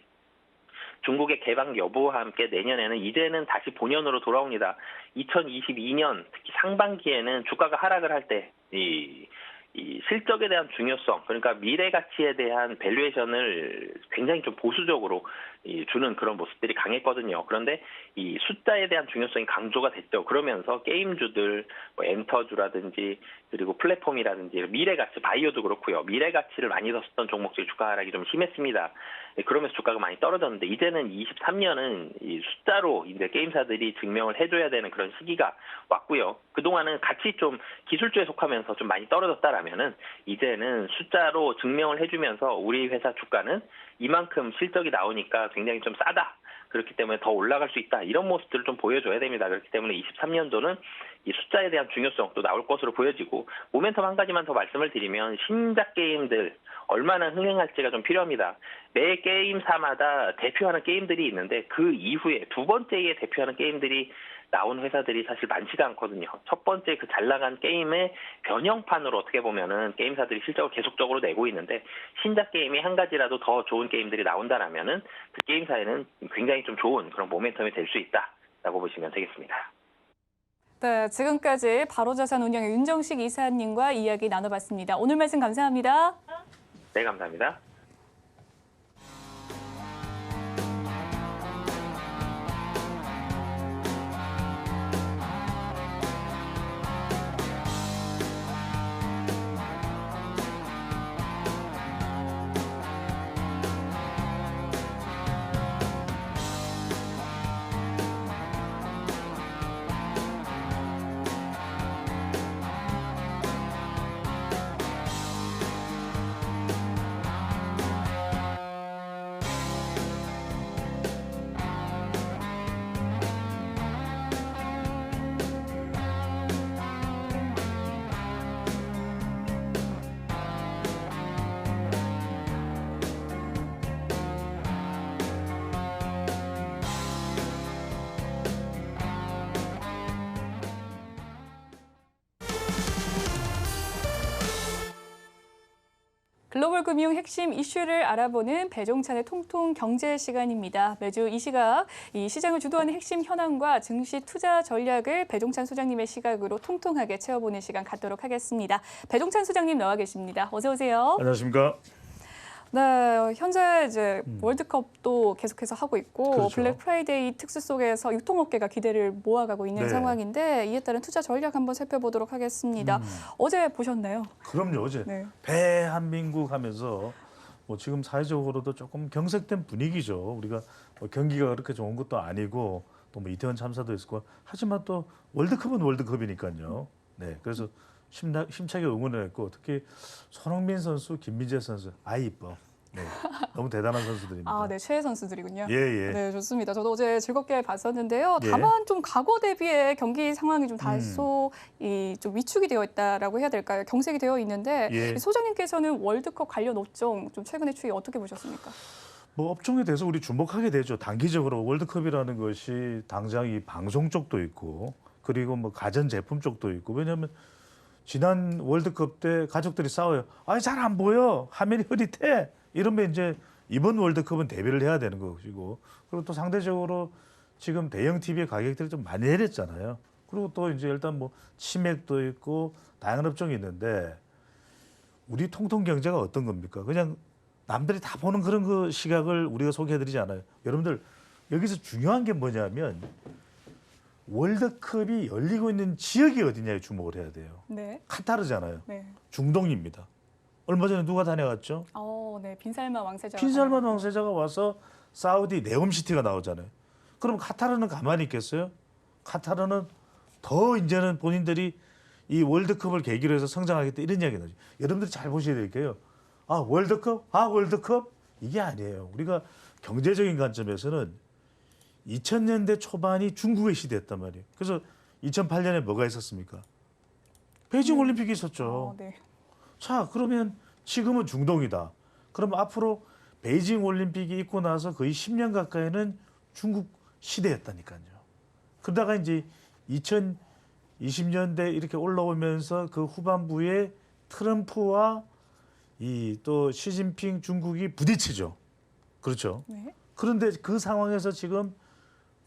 중국의 개방 여부와 함께 내년에는 이제는 다시 본연으로 돌아옵니다. 2022년 특히 상반기에는 주가가 하락을 할 때 이 실적에 대한 중요성, 그러니까 미래 가치에 대한 밸류에이션을 굉장히 좀 보수적으로 주는 그런 모습들이 강했거든요. 그런데 이 숫자에 대한 중요성이 강조가 됐죠. 그러면서 게임주들, 엔터주라든지 그리고 플랫폼이라든지 미래 가치, 바이오도 그렇고요. 미래 가치를 많이 썼던 종목들이 주가 하락이 좀 심했습니다. 그러면서 주가가 많이 떨어졌는데, 이제는 23년은 이 숫자로 이제 게임사들이 증명을 해줘야 되는 그런 시기가 왔고요. 그동안은 같이 좀 기술주에 속하면서 좀 많이 떨어졌다라면은 이제는 숫자로 증명을 해주면서 우리 회사 주가는 이만큼 실적이 나오니까 굉장히 좀 싸다, 그렇기 때문에 더 올라갈 수 있다, 이런 모습들을 좀 보여줘야 됩니다. 그렇기 때문에 23년도는 이 숫자에 대한 중요성도 나올 것으로 보여지고, 모멘텀 한 가지만 더 말씀을 드리면 신작 게임들 얼마나 흥행할지가 좀 필요합니다. 매 게임사마다 대표하는 게임들이 있는데, 그 이후에 두 번째에 대표하는 게임들이 나온 회사들이 사실 많지가 않거든요. 첫 번째 그 잘 나간 게임의 변형판으로 어떻게 보면은 게임사들이 실적을 계속적으로 내고 있는데, 신작 게임이 한 가지라도 더 좋은 게임들이 나온다라면은 그 게임사에는 굉장히 좀 좋은 그런 모멘텀이 될 수 있다라고 보시면 되겠습니다. 네, 지금까지 바로자산운용의 윤정식 이사님과 이야기 나눠봤습니다. 오늘 말씀 감사합니다. 네, 감사합니다. 글로벌 금융 핵심 이슈를 알아보는 배종찬의 통통 경제 시간입니다. 매주 이 시각, 이 시장을 주도하는 핵심 현황과 증시 투자 전략을 배종찬 소장님의 시각으로 통통하게 채워보는 시간 갖도록 하겠습니다. 배종찬 소장님 나와 계십니다. 어서 오세요. 안녕하십니까. 네, 현재 이제 월드컵도 계속해서 하고 있고 그렇죠. 블랙 프라이데이 특수 속에서 유통업계가 기대를 모아가고 있는 네. 상황인데 이에 따른 투자 전략 한번 살펴보도록 하겠습니다. 어제 보셨나요? 그럼요. 어제 네. 대한민국 하면서 뭐 지금 사회적으로도 조금 경색된 분위기죠. 우리가 뭐 경기가 그렇게 좋은 것도 아니고 또 뭐 이태원 참사도 있었고 하지만 또 월드컵은 월드컵이니까요. 네, 그래서 힘차게 응원을 했고 특히 손흥민 선수, 김민재 선수 이뻐. 네, 너무 대단한 선수들입니다. 아, 네, 최애 선수들이군요. 예, 예. 네, 좋습니다. 저도 어제 즐겁게 봤었는데요. 예. 다만 좀 과거 대비해 경기 상황이 좀 다소 좀 위축이 되어 있다라고 해야 될까요? 경색이 되어 있는데 예. 소장님께서는 월드컵 관련 업종 좀 최근의 추이 어떻게 보셨습니까? 뭐 업종에 대해서 우리 주목하게 되죠. 단기적으로 월드컵이라는 것이 당장 이 방송 쪽도 있고 그리고 뭐 가전 제품 쪽도 있고 왜냐하면 지난 월드컵 때 가족들이 싸워요. 아, 잘 안 보여. 화면이 흐릿해. 이러면 이제 이번 월드컵은 대비를 해야 되는 것이고 그리고 또 상대적으로 지금 대형 TV의 가격들이 좀 많이 내렸잖아요. 그리고 또 이제 일단 뭐 치맥도 있고 다양한 업종이 있는데 우리 통통 경제가 어떤 겁니까? 그냥 남들이 다 보는 그런 그 시각을 우리가 소개해드리지 않아요. 여러분들 여기서 중요한 게 뭐냐면 월드컵이 열리고 있는 지역이 어디냐에 주목을 해야 돼요. 네. 카타르잖아요. 네. 중동입니다. 얼마 전에 누가 다녀갔죠? 네, 빈살만 왕세자가 빈살만 왕세자가 와서 사우디 네옴시티가 나오잖아요. 그럼 카타르는 가만히 있겠어요? 카타르는 더 이제는 본인들이 이 월드컵을 계기로 해서 성장하겠다 이런 이야기 나죠. 여러분들이 잘 보셔야 될 게요. 아, 월드컵? 아, 월드컵? 이게 아니에요. 우리가 경제적인 관점에서는 2000년대 초반이 중국의 시대였단 말이에요. 그래서 2008년에 뭐가 있었습니까? 베이징 올림픽이 있었죠. 네. 자, 그러면 지금은 중동이다. 그럼 앞으로 베이징 올림픽이 있고 나서 거의 10년 가까이는 중국 시대였다니까요. 그러다가 이제 2020년대 이렇게 올라오면서 그 후반부에 트럼프와 이 또 시진핑 중국이 부딪히죠. 그렇죠. 네. 그런데 그 상황에서 지금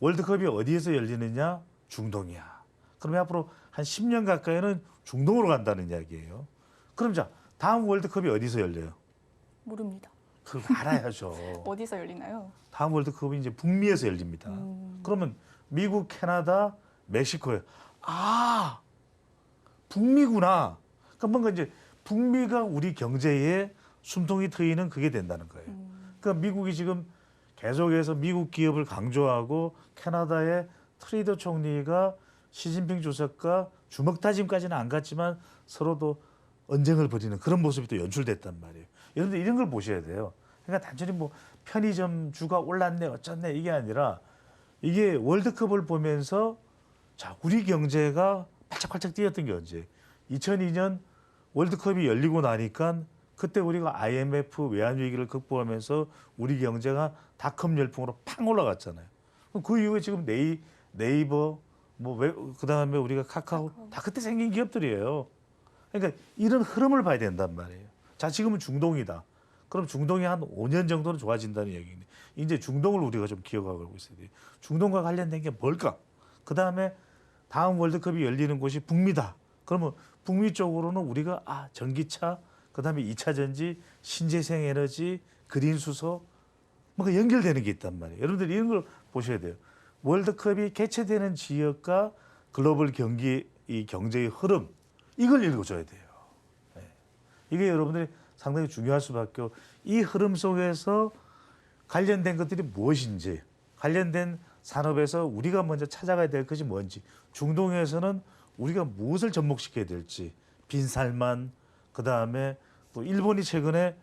월드컵이 어디에서 열리느냐? 중동이야. 그러면 앞으로 한 10년 가까이는 중동으로 간다는 이야기예요. 그럼 자, 다음 월드컵이 어디서 열려요? 모릅니다. 그걸 알아야죠. 어디서 열리나요? 다음 월드컵이 이제 북미에서 열립니다. 그러면 미국, 캐나다, 멕시코에 아, 북미구나. 그러니까 뭔가 이제 북미가 우리 경제에 숨통이 트이는 그게 된다는 거예요. 그러니까 미국이 지금 계속해서 미국 기업을 강조하고 캐나다의 트리더 총리가 시진핑 주석과 주먹 다짐까지는 안 갔지만 서로도 언쟁을 벌이는 그런 모습이 또 연출됐단 말이에요. 여러분들 이런 걸 보셔야 돼요. 그러니까 단순히 뭐 편의점 주가 올랐네 어쩌네 이게 아니라 이게 월드컵을 보면서 자, 우리 경제가 팔짝팔짝 뛰었던 게 언제? 2002년 월드컵이 열리고 나니까 그때 우리가 IMF 외환위기를 극복하면서 우리 경제가 닷컴 열풍으로 팡 올라갔잖아요. 그 이후에 지금 네이버, 그다음에 우리가 카카오 다 그때 생긴 기업들이에요. 그러니까 이런 흐름을 봐야 된단 말이에요. 자, 지금은 중동이다. 그럼 중동이 한 5년 정도는 좋아진다는 얘기인데 이제 중동을 우리가 좀 기억하고 있어야 돼요. 중동과 관련된 게 뭘까? 그다음에 다음 월드컵이 열리는 곳이 북미다. 그러면 북미 쪽으로는 우리가 전기차, 그다음에 2차 전지, 신재생 에너지, 그린 수소 뭔가 연결되는 게 있단 말이에요. 여러분들 이런 걸 보셔야 돼요. 월드컵이 개최되는 지역과 글로벌 이 경제의 흐름 이걸 읽어줘야 돼요. 네. 이게 여러분들이 상당히 중요할 수밖에 없고 이 흐름 속에서 관련된 것들이 무엇인지 관련된 산업에서 우리가 먼저 찾아가야 될 것이 뭔지 중동에서는 우리가 무엇을 접목시켜야 될지 빈살만 그다음에 또 일본이 최근에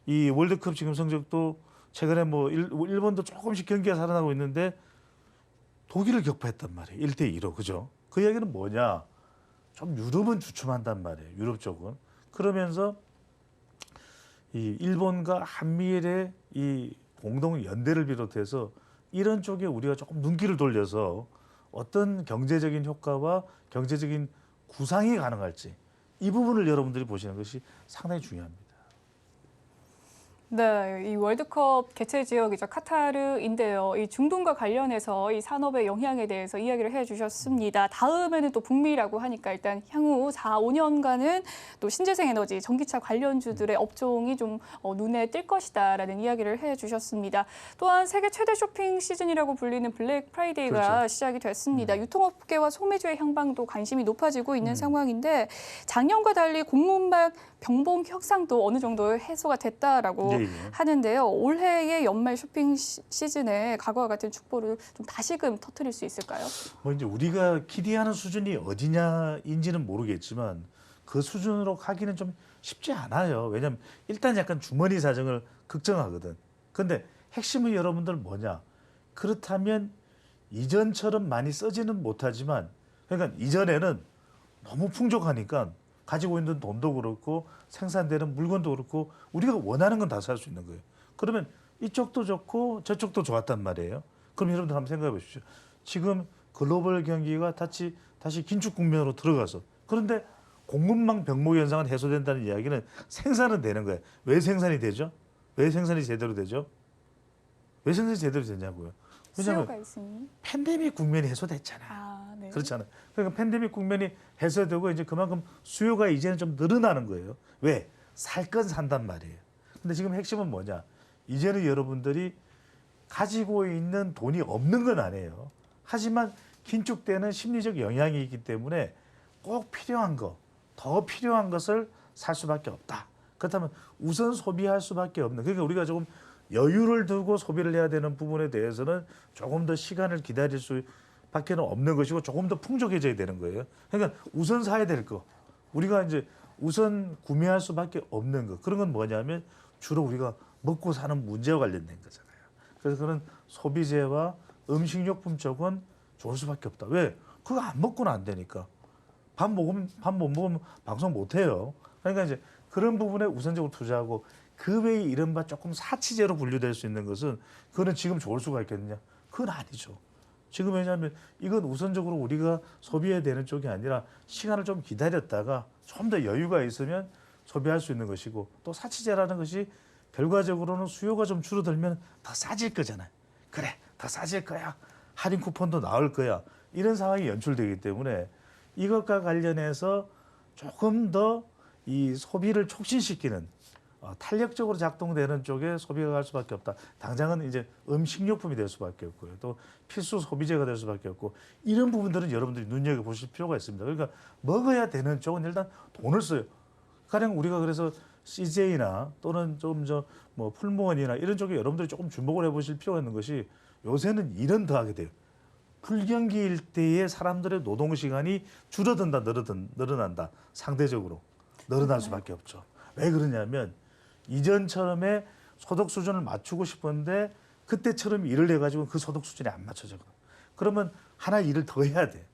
이 월드컵 지금 성적도 최근에 뭐 일본도 조금씩 경기가 살아나고 있는데 독일을 격파했단 말이에요. 1대2로. 그죠? 그 이야기는 뭐냐? 좀 유럽은 주춤한단 말이에요. 유럽 쪽은. 그러면서 이 일본과 한미일의 이 공동 연대를 비롯해서 이런 쪽에 우리가 조금 눈길을 돌려서 어떤 경제적인 효과와 경제적인 구상이 가능할지 이 부분을 여러분들이 보시는 것이 상당히 중요합니다. 네, 이 월드컵 개최 지역이죠. 카타르인데요. 이 중동과 관련해서 이 산업의 영향에 대해서 이야기를 해주셨습니다. 다음에는 또 북미라고 하니까 일단 향후 4, 5년간은 또 신재생 에너지, 전기차 관련주들의 업종이 좀 눈에 띌 것이다라는 이야기를 해주셨습니다. 또한 세계 최대 쇼핑 시즌이라고 불리는 블랙 프라이데이가 그렇죠. 시작이 됐습니다. 유통업계와 소매주의 향방도 관심이 높아지고 있는 상황인데 작년과 달리 공급망 병봉 협상도 어느 정도 해소가 됐다라고 예, 예. 하는데요. 올해의 연말 쇼핑 시즌에 과거와 같은 축보를 좀 다시금 터뜨릴 수 있을까요? 뭐 이제 우리가 기대하는 수준이 어디냐인지는 모르겠지만 그 수준으로 가기는 좀 쉽지 않아요. 왜냐하면 일단 약간 주머니 사정을 걱정하거든. 근데 핵심은 여러분들 뭐냐? 그렇다면 이전처럼 많이 쓰지는 못하지만 그러니까 이전에는 너무 풍족하니까 가지고 있는 돈도 그렇고 생산되는 물건도 그렇고 우리가 원하는 건 다 살 수 있는 거예요. 그러면 이쪽도 좋고 저쪽도 좋았단 말이에요. 그럼 여러분들 한번 생각해 보십시오. 지금 글로벌 경기가 다시 긴축 국면으로 들어가서 그런데 공급망 병목 현상은 해소된다는 이야기는 생산은 되는 거예요. 왜 생산이 되죠? 왜 생산이 제대로 되죠? 왜 생산이 제대로 되냐고요. 왜냐하면 수요가 있으니. 팬데믹 국면이 해소됐잖아요. 아, 네. 그렇잖아요. 그러니까 팬데믹 국면이 해소되고 이제 그만큼 수요가 이제는 좀 늘어나는 거예요. 왜? 살 건 산단 말이에요. 근데 지금 핵심은 뭐냐? 이제는 여러분들이 가지고 있는 돈이 없는 건 아니에요. 하지만 긴축되는 심리적 영향이 있기 때문에 꼭 필요한 거, 더 필요한 것을 살 수밖에 없다. 그렇다면 우선 소비할 수밖에 없는. 그러니까 우리가 조금 여유를 두고 소비를 해야 되는 부분에 대해서는 조금 더 시간을 기다릴 수밖에 없는 것이고 조금 더 풍족해져야 되는 거예요. 그러니까 우선 사야 될 거, 우리가 이제 우선 구매할 수밖에 없는 거. 그런 건 뭐냐면 주로 우리가 먹고 사는 문제와 관련된 거잖아요. 그래서 그런 소비재와 음식료품 쪽은 좋을 수밖에 없다. 왜? 그거 안 먹고는 안 되니까. 밥 못 먹으면 방송 못 해요. 그러니까 이제 그런 부분에 우선적으로 투자하고 그 외에 이른바 조금 사치제로 분류될 수 있는 것은 그거는 지금 좋을 수가 있겠느냐? 그건 아니죠. 지금 왜냐하면 이건 우선적으로 우리가 소비해야 되는 쪽이 아니라 시간을 좀 기다렸다가 좀 더 여유가 있으면 소비할 수 있는 것이고 또 사치제라는 것이 결과적으로는 수요가 좀 줄어들면 더 싸질 거잖아요. 그래, 더 싸질 거야. 할인 쿠폰도 나올 거야. 이런 상황이 연출되기 때문에 이것과 관련해서 조금 더 이 소비를 촉진시키는 탄력적으로 작동되는 쪽에 소비가 갈 수밖에 없다. 당장은 이제 음식료품이 될 수밖에 없고요. 또 필수 소비재가 될 수밖에 없고 이런 부분들은 여러분들이 눈여겨보실 필요가 있습니다. 그러니까 먹어야 되는 쪽은 일단 돈을 써요. 가령 우리가 그래서 CJ나 또는 좀 뭐 풀무원이나 이런 쪽에 여러분들이 조금 주목을 해보실 필요가 있는 것이 요새는 일은 더 하게 돼요. 불경기일 때에 사람들의 노동 시간이 줄어든다, 늘어난다. 상대적으로 늘어날 수밖에 없죠. 왜 그러냐면 이전처럼의 소득 수준을 맞추고 싶은데 그때처럼 일을 해가지고 그 소득 수준이 안 맞춰져요. 그러면 하나 일을 더 해야 돼.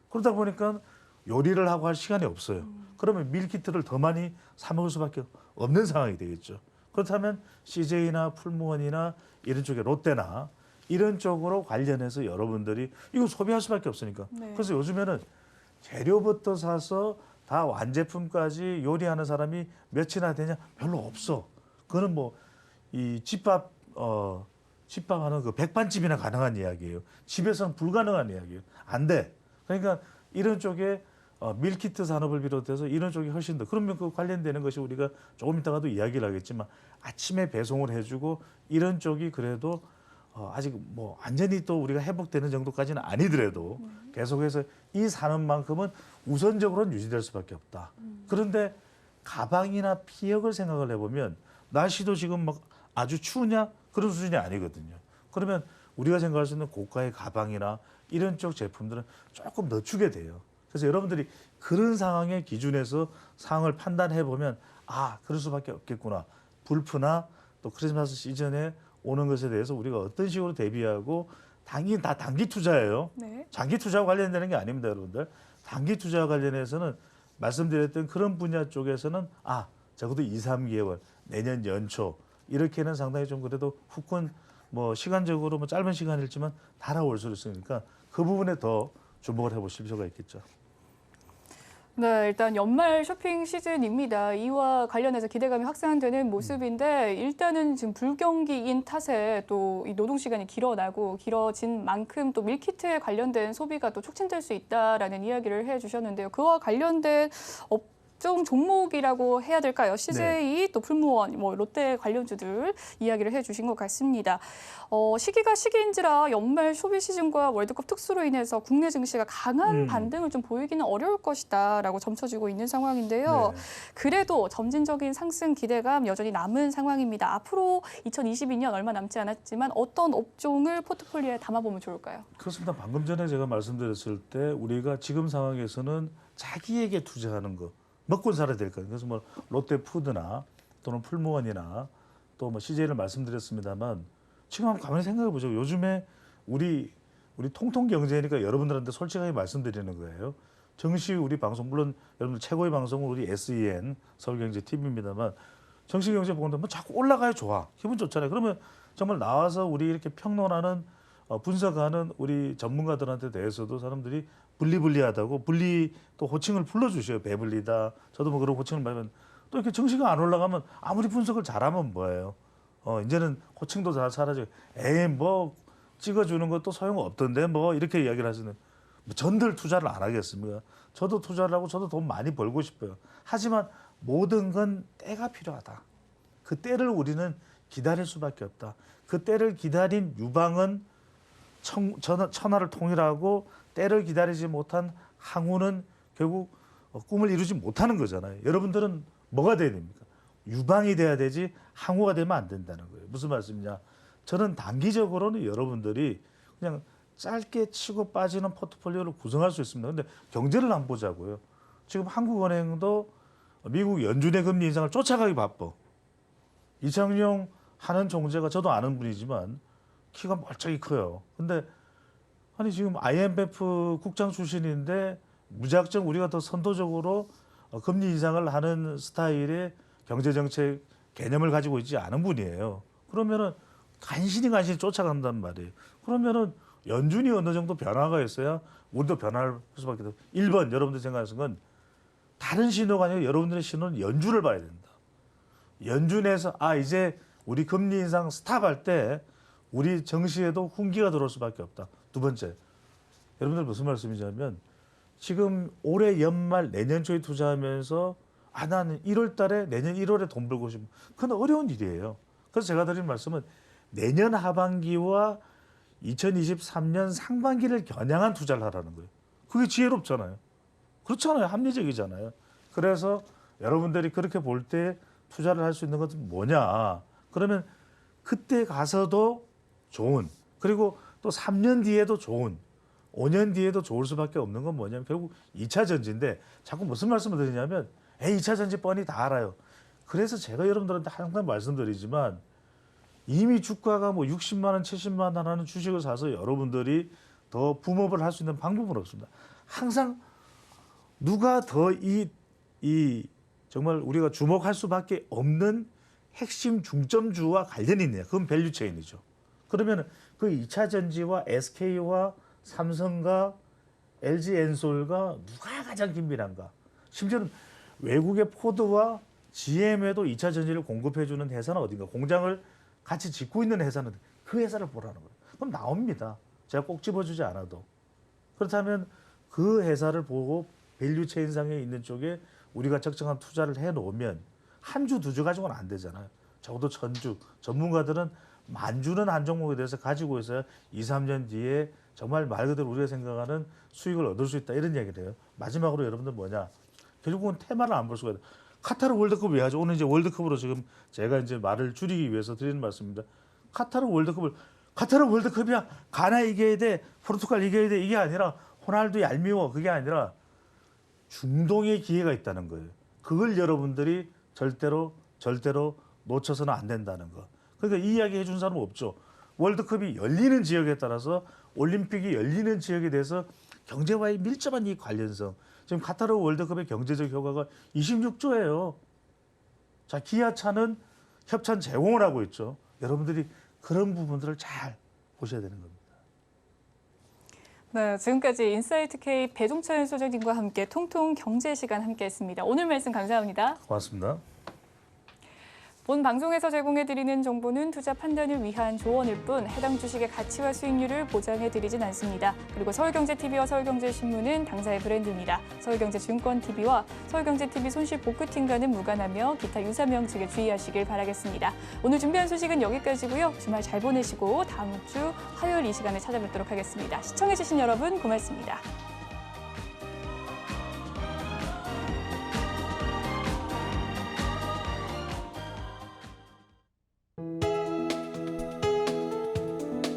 그러다 보니까 요리를 하고 할 시간이 없어요. 그러면 밀키트를 더 많이 사 먹을 수밖에 없는 상황이 되겠죠. 그렇다면 CJ나 풀무원이나 이런 쪽에 롯데나 이런 쪽으로 관련해서 여러분들이 이거 소비할 수밖에 없으니까. 네. 그래서 요즘에는 재료부터 사서 다 완제품까지 요리하는 사람이 몇이나 되냐? 별로 없어. 그거는 뭐 이 집밥하는 그 백반집이나 가능한 이야기예요. 집에서는 불가능한 이야기예요. 안 돼. 그러니까 이런 쪽에 밀키트 산업을 비롯해서 이런 쪽이 훨씬 더 그러면 그 관련되는 것이 우리가 조금 이따가도 이야기를 하겠지만 아침에 배송을 해주고 이런 쪽이 그래도 아직 뭐 완전히 또 우리가 회복되는 정도까지는 아니더라도 계속해서 이 산업만큼은 우선적으로는 유지될 수밖에 없다. 그런데 가방이나 피혁을 생각을 해보면 날씨도 지금 막 아주 추우냐 그런 수준이 아니거든요. 그러면 우리가 생각할 수 있는 고가의 가방이나 이런 쪽 제품들은 조금 늦추게 돼요. 그래서 여러분들이 그런 상황의 기준에서 상황을 판단해 보면 아 그럴 수밖에 없겠구나. 불프나 또 크리스마스 시즌에 오는 것에 대해서 우리가 어떤 식으로 대비하고 다 단기 투자예요. 네. 장기 투자와 관련되는 게 아닙니다, 여러분들. 단기 투자와 관련해서는 말씀드렸던 그런 분야 쪽에서는 적어도 2, 3개월, 내년 연초 이렇게는 상당히 좀 그래도 후끈 뭐 시간적으로 뭐 짧은 시간이지만 달아올 수 있으니까 그 부분에 더 주목을 해보실 필요가 있겠죠. 네, 일단 연말 쇼핑 시즌입니다. 이와 관련해서 기대감이 확산되는 모습인데 일단은 지금 불경기인 탓에 또 이 노동 시간이 길어진 만큼 또 밀키트에 관련된 소비가 또 촉진될 수 있다라는 이야기를 해주셨는데요. 그와 관련된 업종 종목이라고 해야 될까요? CJ, 또 풀무원, 롯데 관련주들 이야기를 해주신 것 같습니다. 시기가 시기인지라 연말 소비 시즌과 월드컵 특수로 인해서 국내 증시가 강한 반등을 좀 보이기는 어려울 것이다라고 점쳐지고 있는 상황인데요. 네. 그래도 점진적인 상승 기대감 여전히 남은 상황입니다. 앞으로 2022년 얼마 남지 않았지만 어떤 업종을 포트폴리오에 담아보면 좋을까요? 그렇습니다. 방금 전에 제가 말씀드렸을 때 우리가 지금 상황에서는 자기에게 투자하는 거 먹고 살아야 될 거예요. 그래서 뭐 롯데푸드나 또는 풀무원이나 또 뭐 CJ를 말씀드렸습니다만 지금 한번 가만히 생각해 보죠. 요즘에 우리 통통 경제니까 여러분들한테 솔직하게 말씀드리는 거예요. 정시 우리 방송 물론 여러분들 최고의 방송은 우리 SEN 서울경제 TV입니다만 정시경제 보는데 뭐 자꾸 올라가야 좋아. 기분 좋잖아요. 그러면 정말 나와서 우리 이렇게 평론하는 분석하는 우리 전문가들한테 대해서도 사람들이 분리하다고 또 호칭을 불러주셔요. 배불리다. 저도 뭐 그런 호칭을 받으면 또 이렇게 정시가 안 올라가면 아무리 분석을 잘하면 뭐예요. 이제는 호칭도 다 사라져요. 에이 뭐 찍어주는 것도 소용없던데 뭐 이렇게 이야기를 하시는. 전들 투자를 안 하겠습니까? 저도 투자를 하고 저도 돈 많이 벌고 싶어요. 하지만 모든 건 때가 필요하다. 그 때를 우리는 기다릴 수밖에 없다. 그 때를 기다린 유방은 천하를 통일하고 때를 기다리지 못한 항우는 결국 꿈을 이루지 못하는 거잖아요. 여러분들은 뭐가 돼야 됩니까? 유방이 돼야 되지 항우가 되면 안 된다는 거예요. 무슨 말씀이냐? 저는 단기적으로는 여러분들이 그냥 짧게 치고 빠지는 포트폴리오를 구성할 수 있습니다. 그런데 경제를 한번 보자고요. 지금 한국은행도 미국 연준의 금리 인상을 쫓아가기 바빠. 이창용 하는 총재가 저도 아는 분이지만 키가 멀쩡히 커요. 근데 아니 지금 IMF 국장 출신인데 무작정 우리가 더 선도적으로 금리 인상을 하는 스타일의 경제정책 개념을 가지고 있지 않은 분이에요. 그러면은 간신히 쫓아간단 말이에요. 그러면은 연준이 어느 정도 변화가 있어야 우리도 변화할 수밖에 없어요. 1번 여러분들 생각하시는 건 다른 신호가 아니라 여러분들의 신호는 연준을 봐야 된다. 연준에서 이제 우리 금리 인상 스탑할 때 우리 정시에도 훈기가 들어올 수밖에 없다. 두 번째, 여러분들 무슨 말씀이냐면 지금 올해 연말 내년 초에 투자하면서 나는 1월 달에 내년 1월에 돈 벌고 싶어. 그건 어려운 일이에요. 그래서 제가 드리는 말씀은 내년 하반기와 2023년 상반기를 겨냥한 투자를 하라는 거예요. 그게 지혜롭잖아요. 그렇잖아요. 합리적이잖아요. 그래서 여러분들이 그렇게 볼 때 투자를 할 수 있는 것은 뭐냐. 그러면 그때 가서도 좋은, 그리고 또 3년 뒤에도 좋은, 5년 뒤에도 좋을 수밖에 없는 건 뭐냐면 결국 2차 전지인데 자꾸 무슨 말씀을 드리냐면 2차 전지 뻔히 다 알아요. 그래서 제가 여러분들한테 항상 말씀드리지만 이미 주가가 뭐 60만 원, 70만 원 하는 주식을 사서 여러분들이 더 붐업을 할 수 있는 방법은 없습니다. 항상 누가 더 정말 우리가 주목할 수밖에 없는 핵심 중점주와 관련이 있느냐. 그건 밸류체인이죠. 그러면 그 2차 전지와 SK와 삼성과 LG엔솔과 누가 가장 긴밀한가? 심지어는 외국의 포드와 GM에도 2차 전지를 공급해주는 회사는 어딘가? 공장을 같이 짓고 있는 회사는 그 회사를 보라는 거예요. 그럼 나옵니다. 제가 꼭 집어주지 않아도. 그렇다면 그 회사를 보고 밸류체인상에 있는 쪽에 우리가 적정한 투자를 해놓으면 한 주, 두 주 가지고는 안 되잖아요. 적어도 1000주. 전문가들은 10,000주는 한 종목에 대해서 가지고 있어야 2, 3년 뒤에 정말 말 그대로 우리가 생각하는 수익을 얻을 수 있다. 이런 이야기를 해요. 마지막으로 여러분들 뭐냐. 결국은 테마를 안 볼 수가 있다. 카타르 월드컵 왜 하죠? 오늘 이제 월드컵으로 지금 제가 이제 말을 줄이기 위해서 드리는 말씀입니다. 카타르 월드컵이야. 가나 이겨야 돼. 포르투갈 이겨야 돼. 이게 아니라 호날두 얄미워. 그게 아니라 중동의 기회가 있다는 거예요. 그걸 여러분들이 절대로 놓쳐서는 안 된다는 거. 그러니까 이 이야기 해준 사람은 없죠. 월드컵이 열리는 지역에 따라서 올림픽이 열리는 지역에 대해서 경제와의 밀접한 이 관련성. 지금 카타르 월드컵의 경제적 효과가 26조예요. 자, 기아차는 협찬 제공을 하고 있죠. 여러분들이 그런 부분들을 잘 보셔야 되는 겁니다. 네, 지금까지 인사이트 K 배종찬 소장님과 함께 통통 경제 시간 함께했습니다. 오늘 말씀 감사합니다. 고맙습니다. 본 방송에서 제공해드리는 정보는 투자 판단을 위한 조언일 뿐 해당 주식의 가치와 수익률을 보장해드리진 않습니다. 그리고 서울경제TV와 서울경제신문은 당사의 브랜드입니다. 서울경제증권TV와 서울경제TV 손실복구팀과는 무관하며 기타 유사 명칭에 주의하시길 바라겠습니다. 오늘 준비한 소식은 여기까지고요. 주말 잘 보내시고 다음 주 화요일 이 시간에 찾아뵙도록 하겠습니다. 시청해주신 여러분 고맙습니다.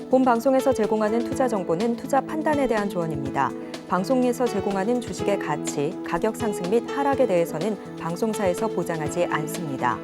본 방송에서 제공하는 투자 정보는 투자 판단에 대한 조언입니다. 방송에서 제공하는 주식의 가치, 가격 상승 및 하락에 대해서는 방송사에서 보장하지 않습니다.